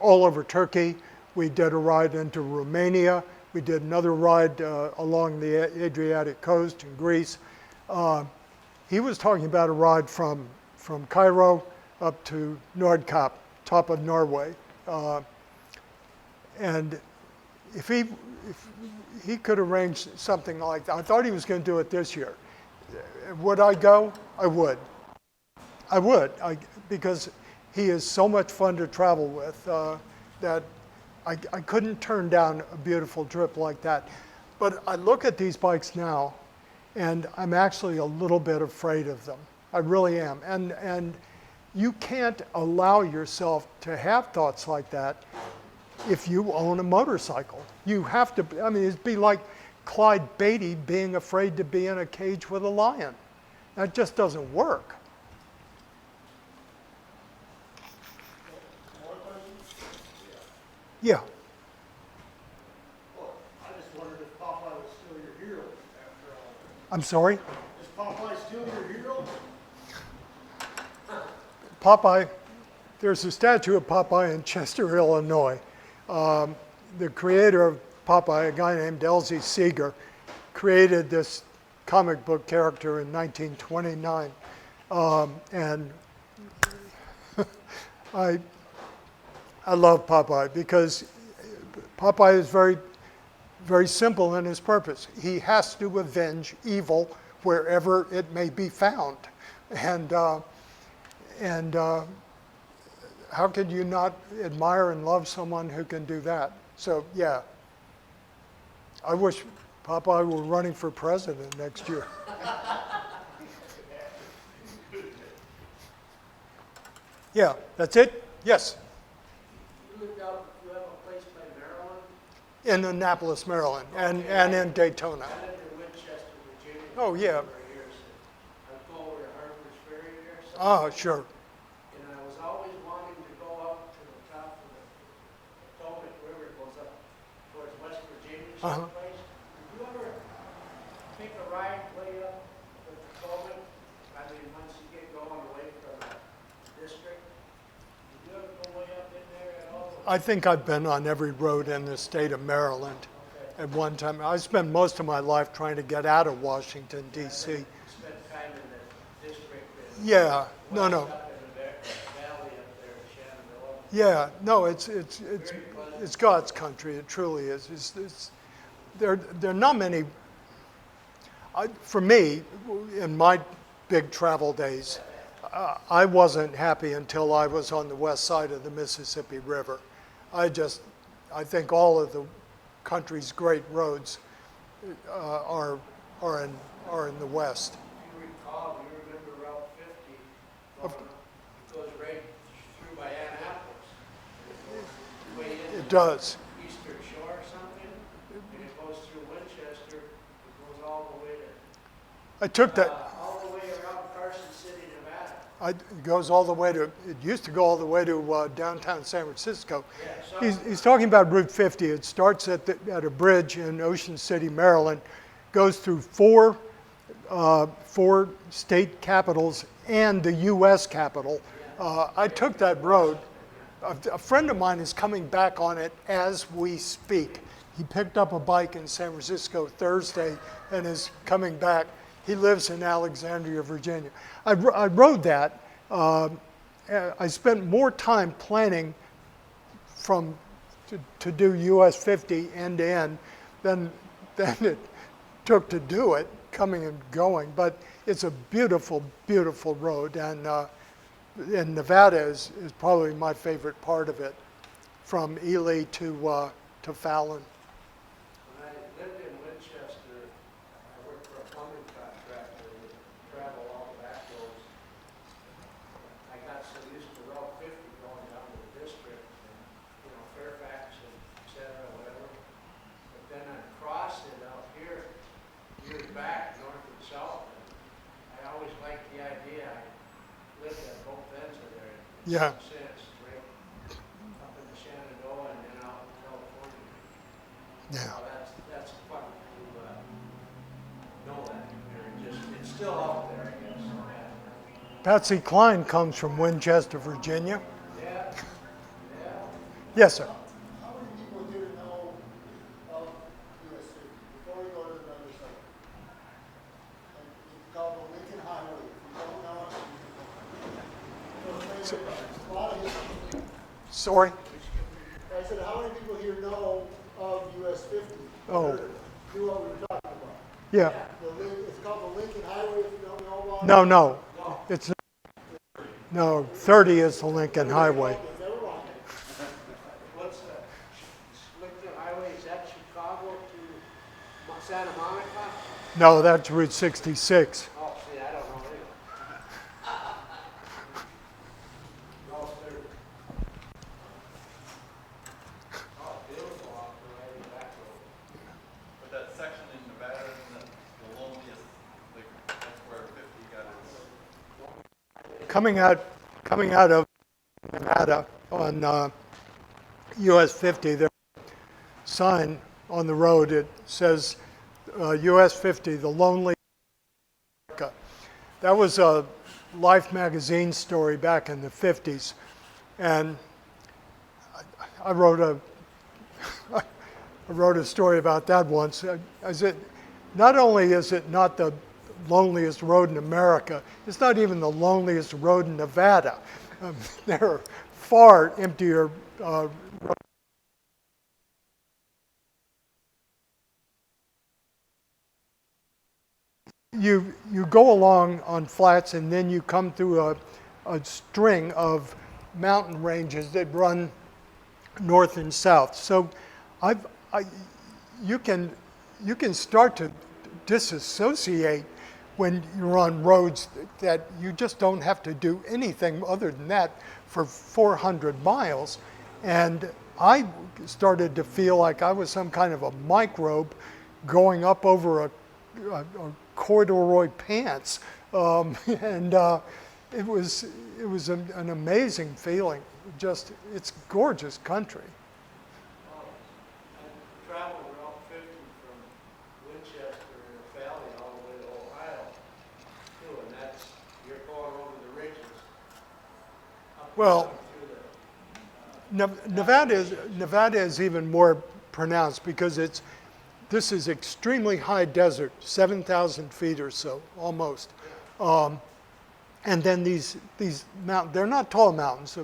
all over Turkey. We did a ride into Romania. We did another ride along the Adriatic coast in Greece. He was talking about a ride from Cairo up to Nordkapp, top of Norway. And if he could arrange something like that, I thought he was going to do it this year. Would I go? I would. I would, because he is so much fun to travel with that I couldn't turn down a beautiful trip like that. But I look at these bikes now, and I'm actually a little bit afraid of them. I really am. And you can't allow yourself to have thoughts like that if you own a motorcycle. You have to, I mean, it'd be like Clyde Beatty being afraid to be in a cage with a lion. That just doesn't work.
More questions?
Yeah.
Well, I just wondered if Popeye was still your hero after all.
I'm sorry?
Is Popeye still your hero?
Popeye, there's a statue of Popeye in Chester, Illinois. The creator of Popeye, a guy named Elsie Seeger, created this comic book character in 1929. And I love Popeye because Popeye is very, very simple in his purpose. He has to avenge evil wherever it may be found. And how could you not admire and love someone who can do that? So, yeah. I wish Popeye were running for president next year. Yeah, that's it? Yes.
You lived out, you have a place by Maryland?
In Annapolis, Maryland, and in Daytona.
I lived in Winchester, Virginia.
Oh, yeah.
For years. I'd go over to Harper's Ferry there.
Oh, sure.
And I was always wanting to go up to the top of the Potomac River, goes up towards West Virginia someplace. Did you ever take a ride way up the Potomac? I mean, once you get going away from the district, did you ever go way up in there at all?
I think I've been on every road in the state of Maryland at one time. I spent most of my life trying to get out of Washington, D.C.
Spent time in the district. And
Yeah, no.
up in the valley up there in Shenandoah.
Yeah, no, it's God's country. It truly is. There are not many. For me, in my big travel days, I wasn't happy until I was on the west side of the Mississippi River. I think all of the country's great roads are in the west.
If you recall, do you remember Route 50 goes right through by Annapolis? It goes way into
It does.
the Eastern Shore or something, and it goes through Winchester, it goes all the way to,
I took that.
all the way around Carson City, Nevada.
It goes all the way to. It used to go all the way to downtown San Francisco.
Yeah,
He's talking about Route 50. It starts at a bridge in Ocean City, Maryland, goes through four state capitals and the U.S. Capitol. I took that road. A friend of mine is coming back on it as we speak. He picked up a bike in San Francisco Thursday and is coming back. He lives in Alexandria, Virginia. I rode that. I spent more time planning to do US 50 end to end than it took to do it, coming and going. But it's a beautiful, beautiful road, and Nevada is probably my favorite part of it, from Ely to Fallon.
When I lived in Winchester, I worked for a plumbing contractor that traveled all the back roads. I got so used to Route 50 going down to the district and, Fairfax and et cetera, whatever. But then I crossed it out here, years back, north and south. And I always liked the idea. I lived at both ends of there.
Yeah.
Since, right up in the Shenandoah and then out in California.
Yeah.
Well, that's fun to know that. It's still out there, I guess.
Patsy Cline comes from Winchester, Virginia.
Yeah.
Yes, sir.
How many people here know of US 50 before we go to another site? And it's called the Lincoln Highway. If you don't know it, there's a lot of history.
Sorry.
I said, how many people here know of US 50?
Oh.
Or knew what we were talking about?
Yeah.
It's called the Lincoln Highway, if you don't know about it.
No. It's no. 30 is the Lincoln Highway.
Never mind.
What's the Lincoln Highway? Is that Chicago to Santa Monica?
No, that's Route 66.
Oh, see, I don't know either. No, sir. Oh, beautiful off the right back road.
But that section in
coming out of Nevada on US 50, there's a sign on the road. It says US 50, the lonely America. That was a Life magazine story back in the 50s, and I wrote a story about that once. Not only is it not the loneliest road in America, it's not even the loneliest road in Nevada. There are far emptier roads. You go along on flats, and then you come through a string of mountain ranges that run north and south. So you can start to disassociate when you're on roads that you just don't have to do anything other than that for 400 miles. And I started to feel like I was some kind of a microbe going up over a corduroy pants. It was an amazing feeling. It's gorgeous country.
I traveled Route 50 from Winchester in the valley all the way to Ohio, too, and you're going over the ridges.
Well, Nevada is even more pronounced because this is extremely high desert, 7,000 feet or so, almost. And then these mountains, they're not tall mountains.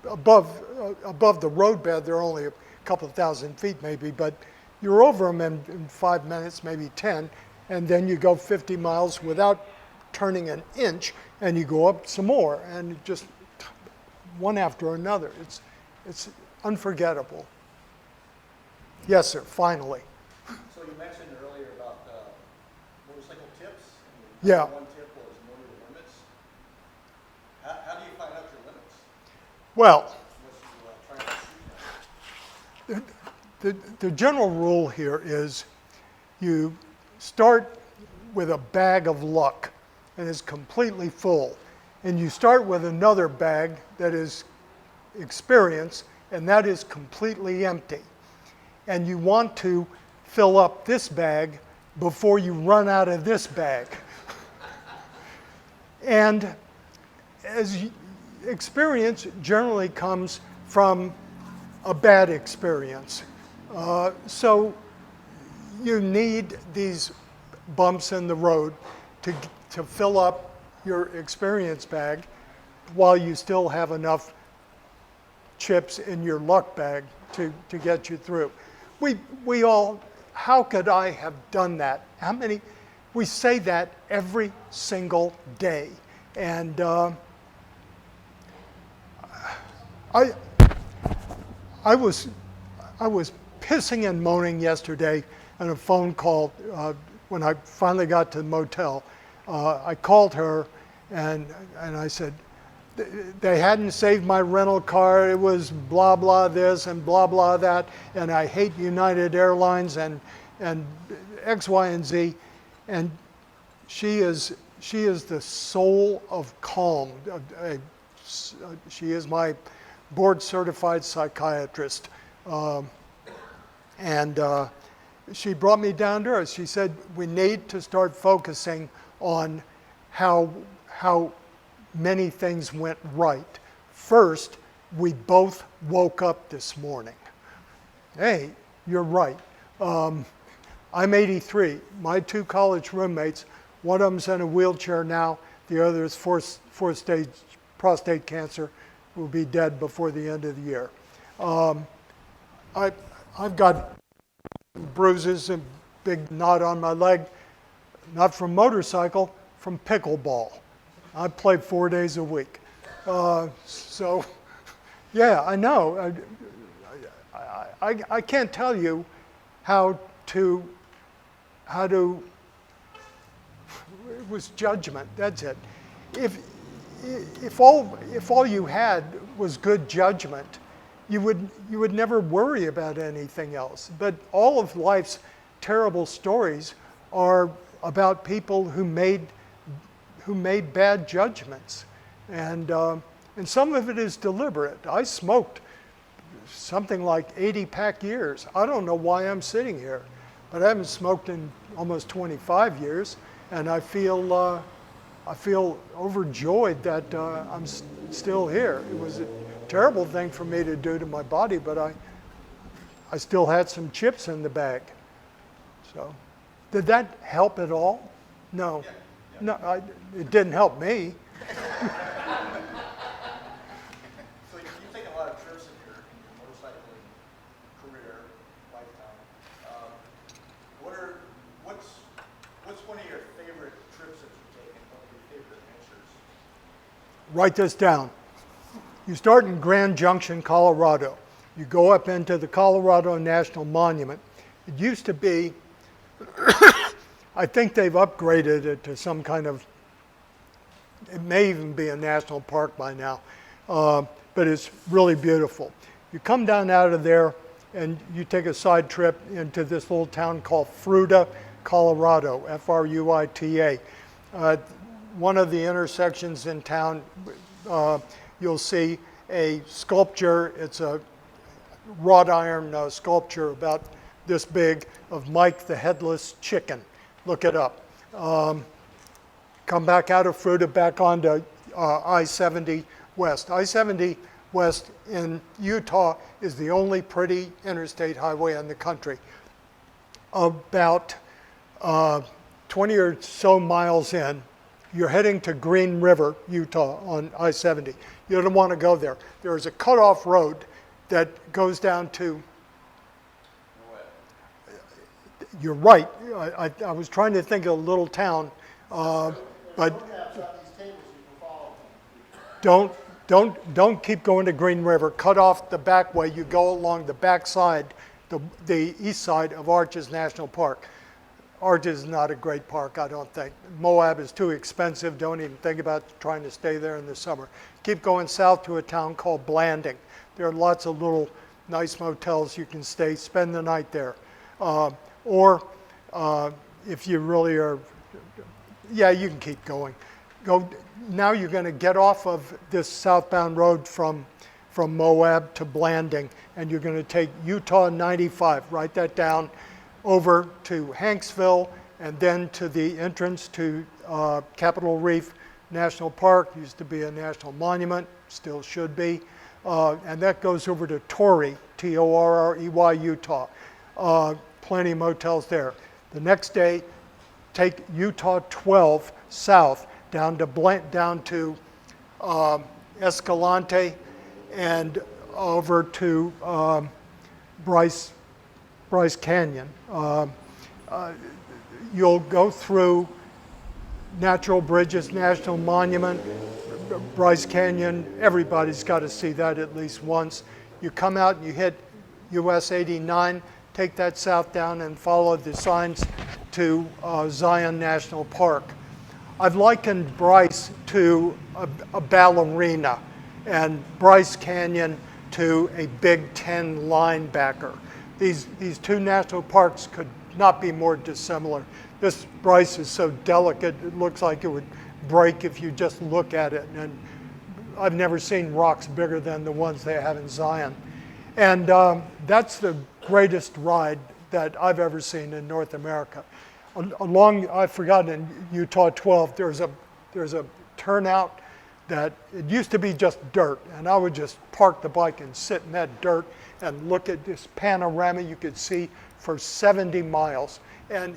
Above the roadbed, they're only a couple of thousand feet maybe, but you're over them in 5 minutes, maybe 10, and then you go 50 miles without turning an inch, and you go up some more, and just one after another. It's unforgettable. Yes, sir, finally.
So you mentioned earlier about motorcycle tips.
Yeah.
One tip was know your limits. How do you find out your limits?
Well,
Unless you try to shoot them.
the general rule here is you start with a bag of luck and it's completely full. And you start with another bag that is experience, and that is completely empty. And you want to fill up this bag before you run out of this bag. And experience generally comes from a bad experience. So you need these bumps in the road to fill up your experience bag while you still have enough chips in your luck bag to get you through. We all, how could I have done that? We say that every single day. And I was pissing and moaning yesterday on a phone call when I finally got to the motel. I called her and I said, they hadn't saved my rental car. It was blah, blah this and blah, blah that. And I hate United Airlines and X, Y, and Z. And she is the soul of calm. She is my board certified psychiatrist. She brought me down to earth. She said, we need to start focusing on how many things went right. First, we both woke up this morning. Hey, you're right. I'm 83. My two college roommates, one of them's in a wheelchair now, the other is fourth-stage prostate cancer, will be dead before the end of the year. I've got bruises and big knot on my leg, not from motorcycle, from pickleball. I play 4 days a week. So, yeah, I know. I can't tell you how to, it was judgment, that's it. If all you had was good judgment, you would never worry about anything else. But all of life's terrible stories are about people who made who made bad judgments. And some of it is deliberate. I smoked something like 80 pack years. I don't know why I'm sitting here, but I haven't smoked in almost 25 years, and I feel overjoyed that I'm still here. It was a terrible thing for me to do to my body, but I still had some chips in the bag. So, did that help at all? No. No, it didn't help me.
So you take a lot of trips in your motorcycling career, lifetime. What's one of your favorite trips that you've taken? One of your favorite adventures?
Write this down. You start in Grand Junction, Colorado. You go up into the Colorado National Monument. It used to be, I think they've upgraded it to some kind of, it may even be a national park by now, but it's really beautiful. You come down out of there and you take a side trip into this little town called Fruita, Colorado, F-R-U-I-T-A. One of the intersections in town, you'll see a sculpture. It's a wrought iron sculpture about this big of Mike the Headless Chicken. Look it up. Come back out of Fruita, back onto I-70 West. I-70 West in Utah is the only pretty interstate highway in the country. About 20 or so miles in, you're heading to Green River, Utah on I-70. You don't want to go there. There's a cutoff road that goes down to, you're right. I was trying to think of a little town, but don't keep going to Green River. Cut off the back way. You go along the back side, the east side of Arches National Park. Arches is not a great park, I don't think. Moab is too expensive. Don't even think about trying to stay there in the summer. Keep going south to a town called Blanding. There are lots of little nice motels you can stay, spend the night there. Or if you really are, yeah, you can keep going. Now you're going to get off of this southbound road from Moab to Blanding, and you're going to take Utah 95, write that down, over to Hanksville, and then to the entrance to Capitol Reef National Park. Used to be a national monument, still should be. And that goes over to Torrey, T-O-R-R-E-Y, Utah. Plenty of motels there. The next day, take Utah 12 south down to Escalante and over to Bryce Canyon. You'll go through Natural Bridges National Monument, Bryce Canyon. Everybody's got to see that at least once. You come out and you hit US 89, take that south down and follow the signs to Zion National Park. I've likened Bryce to a ballerina and Bryce Canyon to a Big Ten linebacker. These two national parks could not be more dissimilar. This Bryce is so delicate, it looks like it would break if you just look at it. And I've never seen rocks bigger than the ones they have in Zion. And that's the greatest ride that I've ever seen in North America. I've forgotten, in Utah 12, there's a turnout that it used to be just dirt, and I would just park the bike and sit in that dirt and look at this panorama you could see for 70 miles. And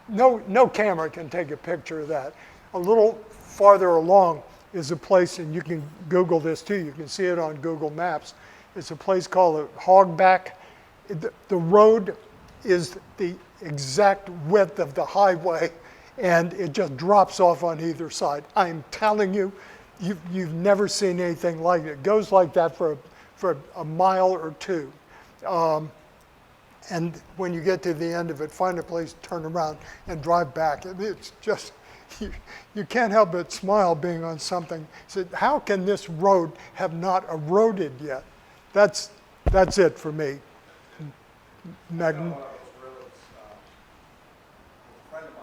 no camera can take a picture of that. A little farther along is a place, and you can Google this too, you can see it on Google Maps. It's a place called Hogback. The road is the exact width of the highway, and it just drops off on either side. I'm telling you, you've never seen anything like it. It goes like that for a mile or two. And when you get to the end of it, find a place, turn around, and drive back. It's just, you can't help but smile being on something. So how can this road have not eroded yet? That's it for me.
One of those roads, a friend of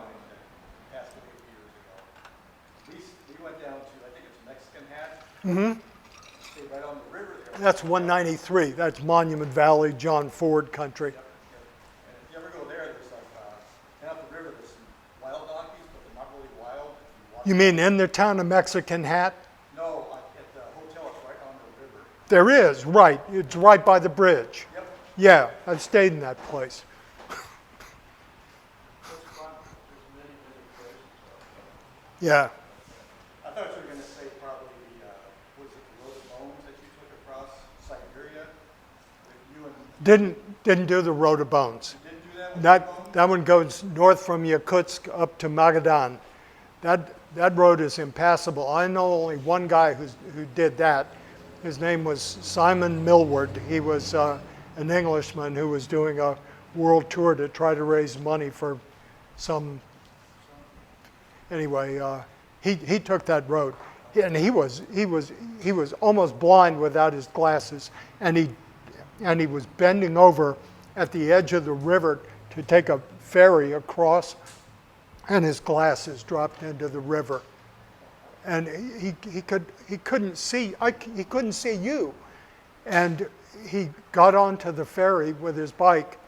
we went down to, I think it's Mexican Hat,
Mm-hmm.
stayed right on the river there.
That's 193. That's Monument Valley, John Ford country.
Yep, yep. And if you ever go there, there's like, down at the river, there's some wild donkeys, but they're not really wild. If
You mean in the town of Mexican Hat?
No, at the hotel, it's right on the river.
There is, right. It's right by the bridge.
Yep.
Yeah, I've stayed in that place.
It's fun, there's many, many places.
Yeah.
I thought you were going to say probably the, was it the road of bones that you took across Siberia? With you and,
Didn't do the Road of Bones.
you didn't do that with your phone?
That one goes north from Yakutsk up to Magadan. That road is impassable. I know only one guy who did that. His name was Simon Millward. He was an Englishman who was doing a world tour to try to raise money for some. Anyway, he took that road, and he was almost blind without his glasses, and he was bending over at the edge of the river to take a ferry across, and his glasses dropped into the river, and he couldn't see. He couldn't see you, and he got onto the ferry with his bike,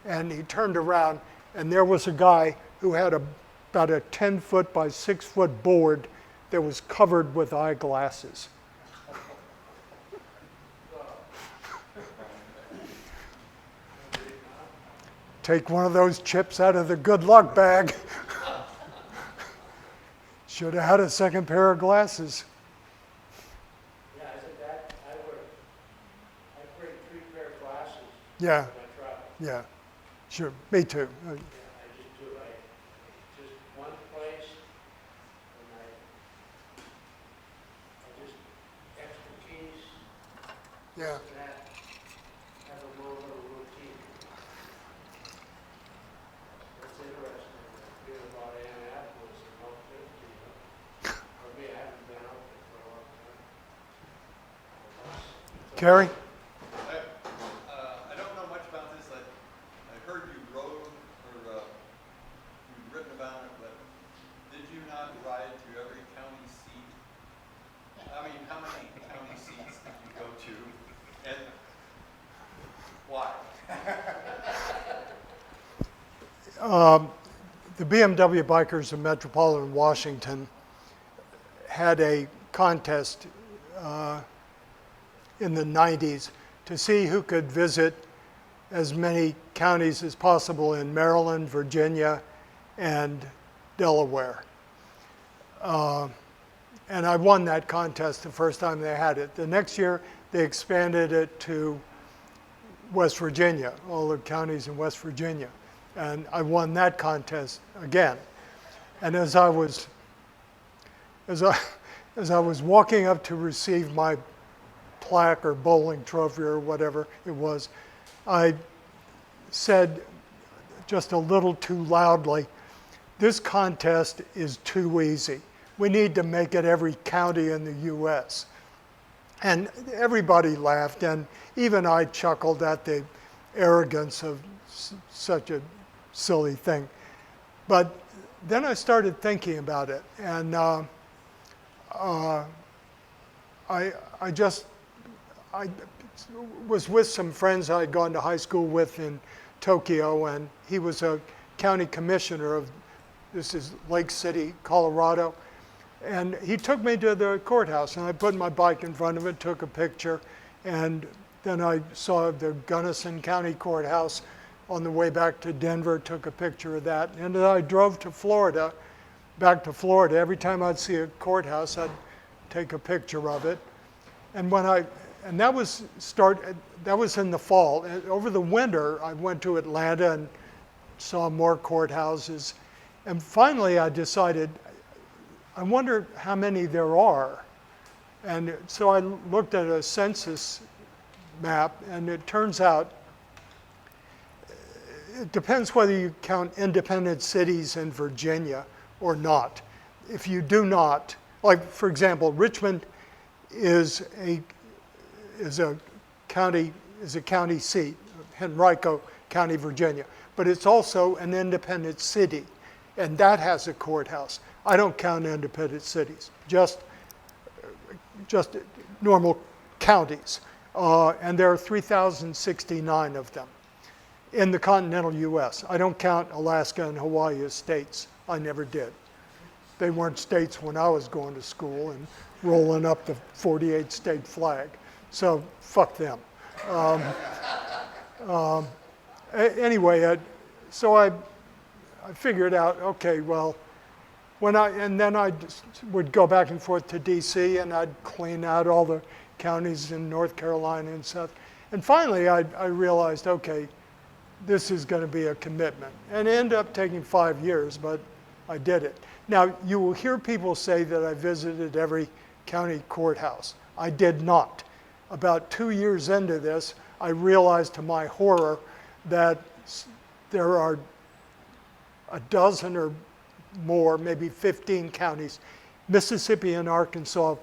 and he turned around, and there was a guy who had about a 10-foot by 6-foot board that was covered with eyeglasses. Take one of those chips out of the good luck bag. Should have had a second pair of glasses.
Yeah, I said that, I bring 3 pair of glasses
Yeah,
when I travel.
yeah, sure, me too.
Yeah, I just do it right. Just one place, and I just extra keys,
Yeah.
that, have a little routine. It's interesting, hear about Annapolis and Oak Fifty, for me, I haven't been out there for a long time.
Carrie?
I don't know much about this. I heard you wrote or you've written about it, but did you not ride to every county seat? I mean, how many county seats did you go to, and why?
The BMW Bikers of Metropolitan Washington had a contest in the 90s to see who could visit as many counties as possible in Maryland, Virginia, and Delaware. And I won that contest the first time they had it. The next year, they expanded it to West Virginia, all the counties in West Virginia. And I won that contest again. And as I was walking up to receive my plaque or bowling trophy or whatever it was, I said just a little too loudly, "This contest is too easy. We need to make it every county in the U.S." And everybody laughed, and even I chuckled at the arrogance of such a silly thing. But then I started thinking about it, and I was with some friends I'd gone to high school with in Tokyo, and he was a county commissioner of, this is Lake City, Colorado. And he took me to the courthouse, and I put my bike in front of it, took a picture, and then I saw the Gunnison County Courthouse on the way back to Denver, took a picture of that. And then I drove to Florida, back to Florida. Every time I'd see a courthouse, I'd take a picture of it. And that was in the fall. And over the winter, I went to Atlanta and saw more courthouses. And finally, I decided, I wonder how many there are. And so I looked at a census map, and it turns out, it depends whether you count independent cities in Virginia or not. If you do not, like for example, Richmond is a county seat, Henrico County, Virginia, but it's also an independent city, and that has a courthouse. I don't count independent cities, just normal counties. And there are 3,069 of them in the continental US. I don't count Alaska and Hawaii as states. I never did. They weren't states when I was going to school and rolling up the 48 state flag. So fuck them. Anyway, so I figured out, okay, well, and then I just would go back and forth to DC and I'd clean out all the counties in North Carolina and stuff. And finally I realized, okay, this is going to be a commitment. And it ended up taking 5 years, but I did it. Now, you will hear people say that I visited every county courthouse. I did not. About 2 years into this, I realized to my horror that there are a dozen or more, maybe 15 counties, Mississippi and Arkansas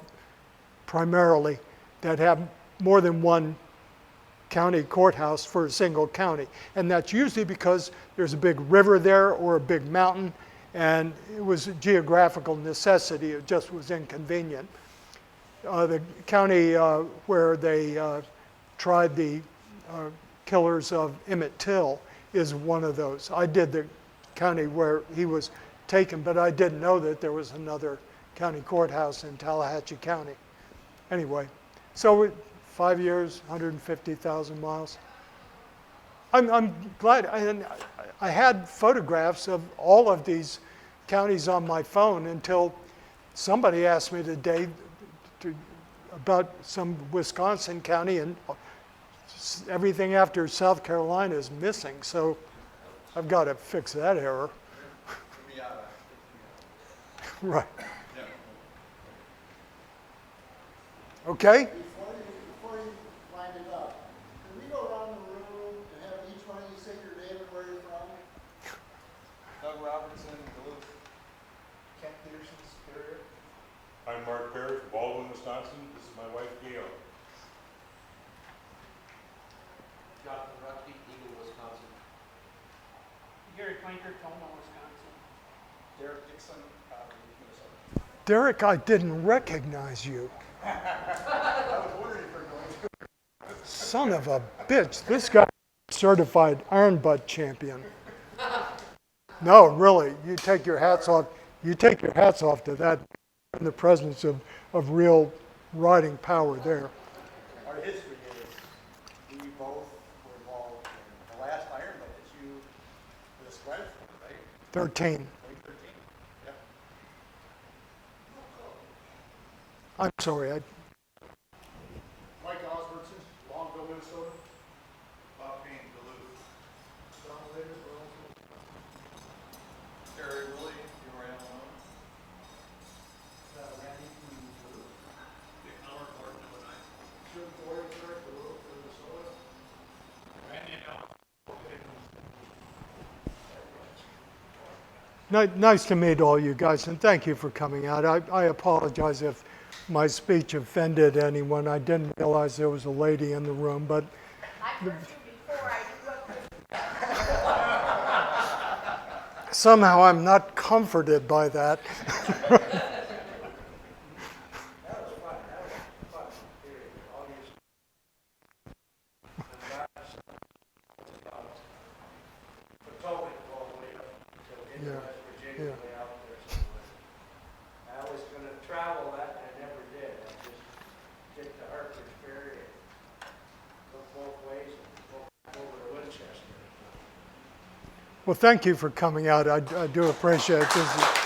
primarily, that have more than one county courthouse for a single county. And that's usually because there's a big river there or a big mountain, and it was a geographical necessity. It just was inconvenient. The county where they tried the killers of Emmett Till is one of those. I did the county where he was taken, but I didn't know that there was another county courthouse in Tallahatchie County. Anyway, so 5 years, 150,000 miles. I'm glad. I had photographs of all of these counties on my phone until somebody asked me today about some Wisconsin county, and everything after South Carolina is missing. So I've got to fix that error. Right. Okay?
Before you wind it up, can we go around the room and have each one of you say your name and where you're from?
Doug Robertson, Duluth. Kent Peterson, Superior.
I'm Mark Perry from Baldwin, Wisconsin. This is my wife, Gail.
Jonathan Rutsky, Eagle, Wisconsin.
Gary Clinker, Toma, Wisconsin.
Derek Dixon, Minnesota.
Derek, I didn't recognize you.
I was wondering if you're going to.
Son of a bitch. This guy is certified iron butt champion. No, really, you take your hats off. You take your hats off to that in the presence of real riding power there.
Our history is we both were involved in the last Iron Man that you described, right?
13.
2013. Yeah.
I'm sorry.
Mike Osbertson, Longville, Minnesota. Bob Payne, Duluth. Don Later, Burlington.
Terry Willie, Peoria, Illinois.
Randy from Duluth.
Dick Howard, Morton, Illinois.
Jim Boyer, Duluth, Minnesota.
Nice to meet all you guys, and thank you for coming out. I apologize if my speech offended anyone. I didn't realize there was a lady in the room, but
I heard you before, I knew what
somehow I'm not comforted by that.
That was fun. That was fun. Period. All these. Potomac all the way up to into
Yeah,
West Virginia,
yeah.
way out there somewhere. I was going to travel that, and I never did. I just get to Hartford Ferry and look both ways and go over to Winchester.
Well, thank you for coming out. I do appreciate this.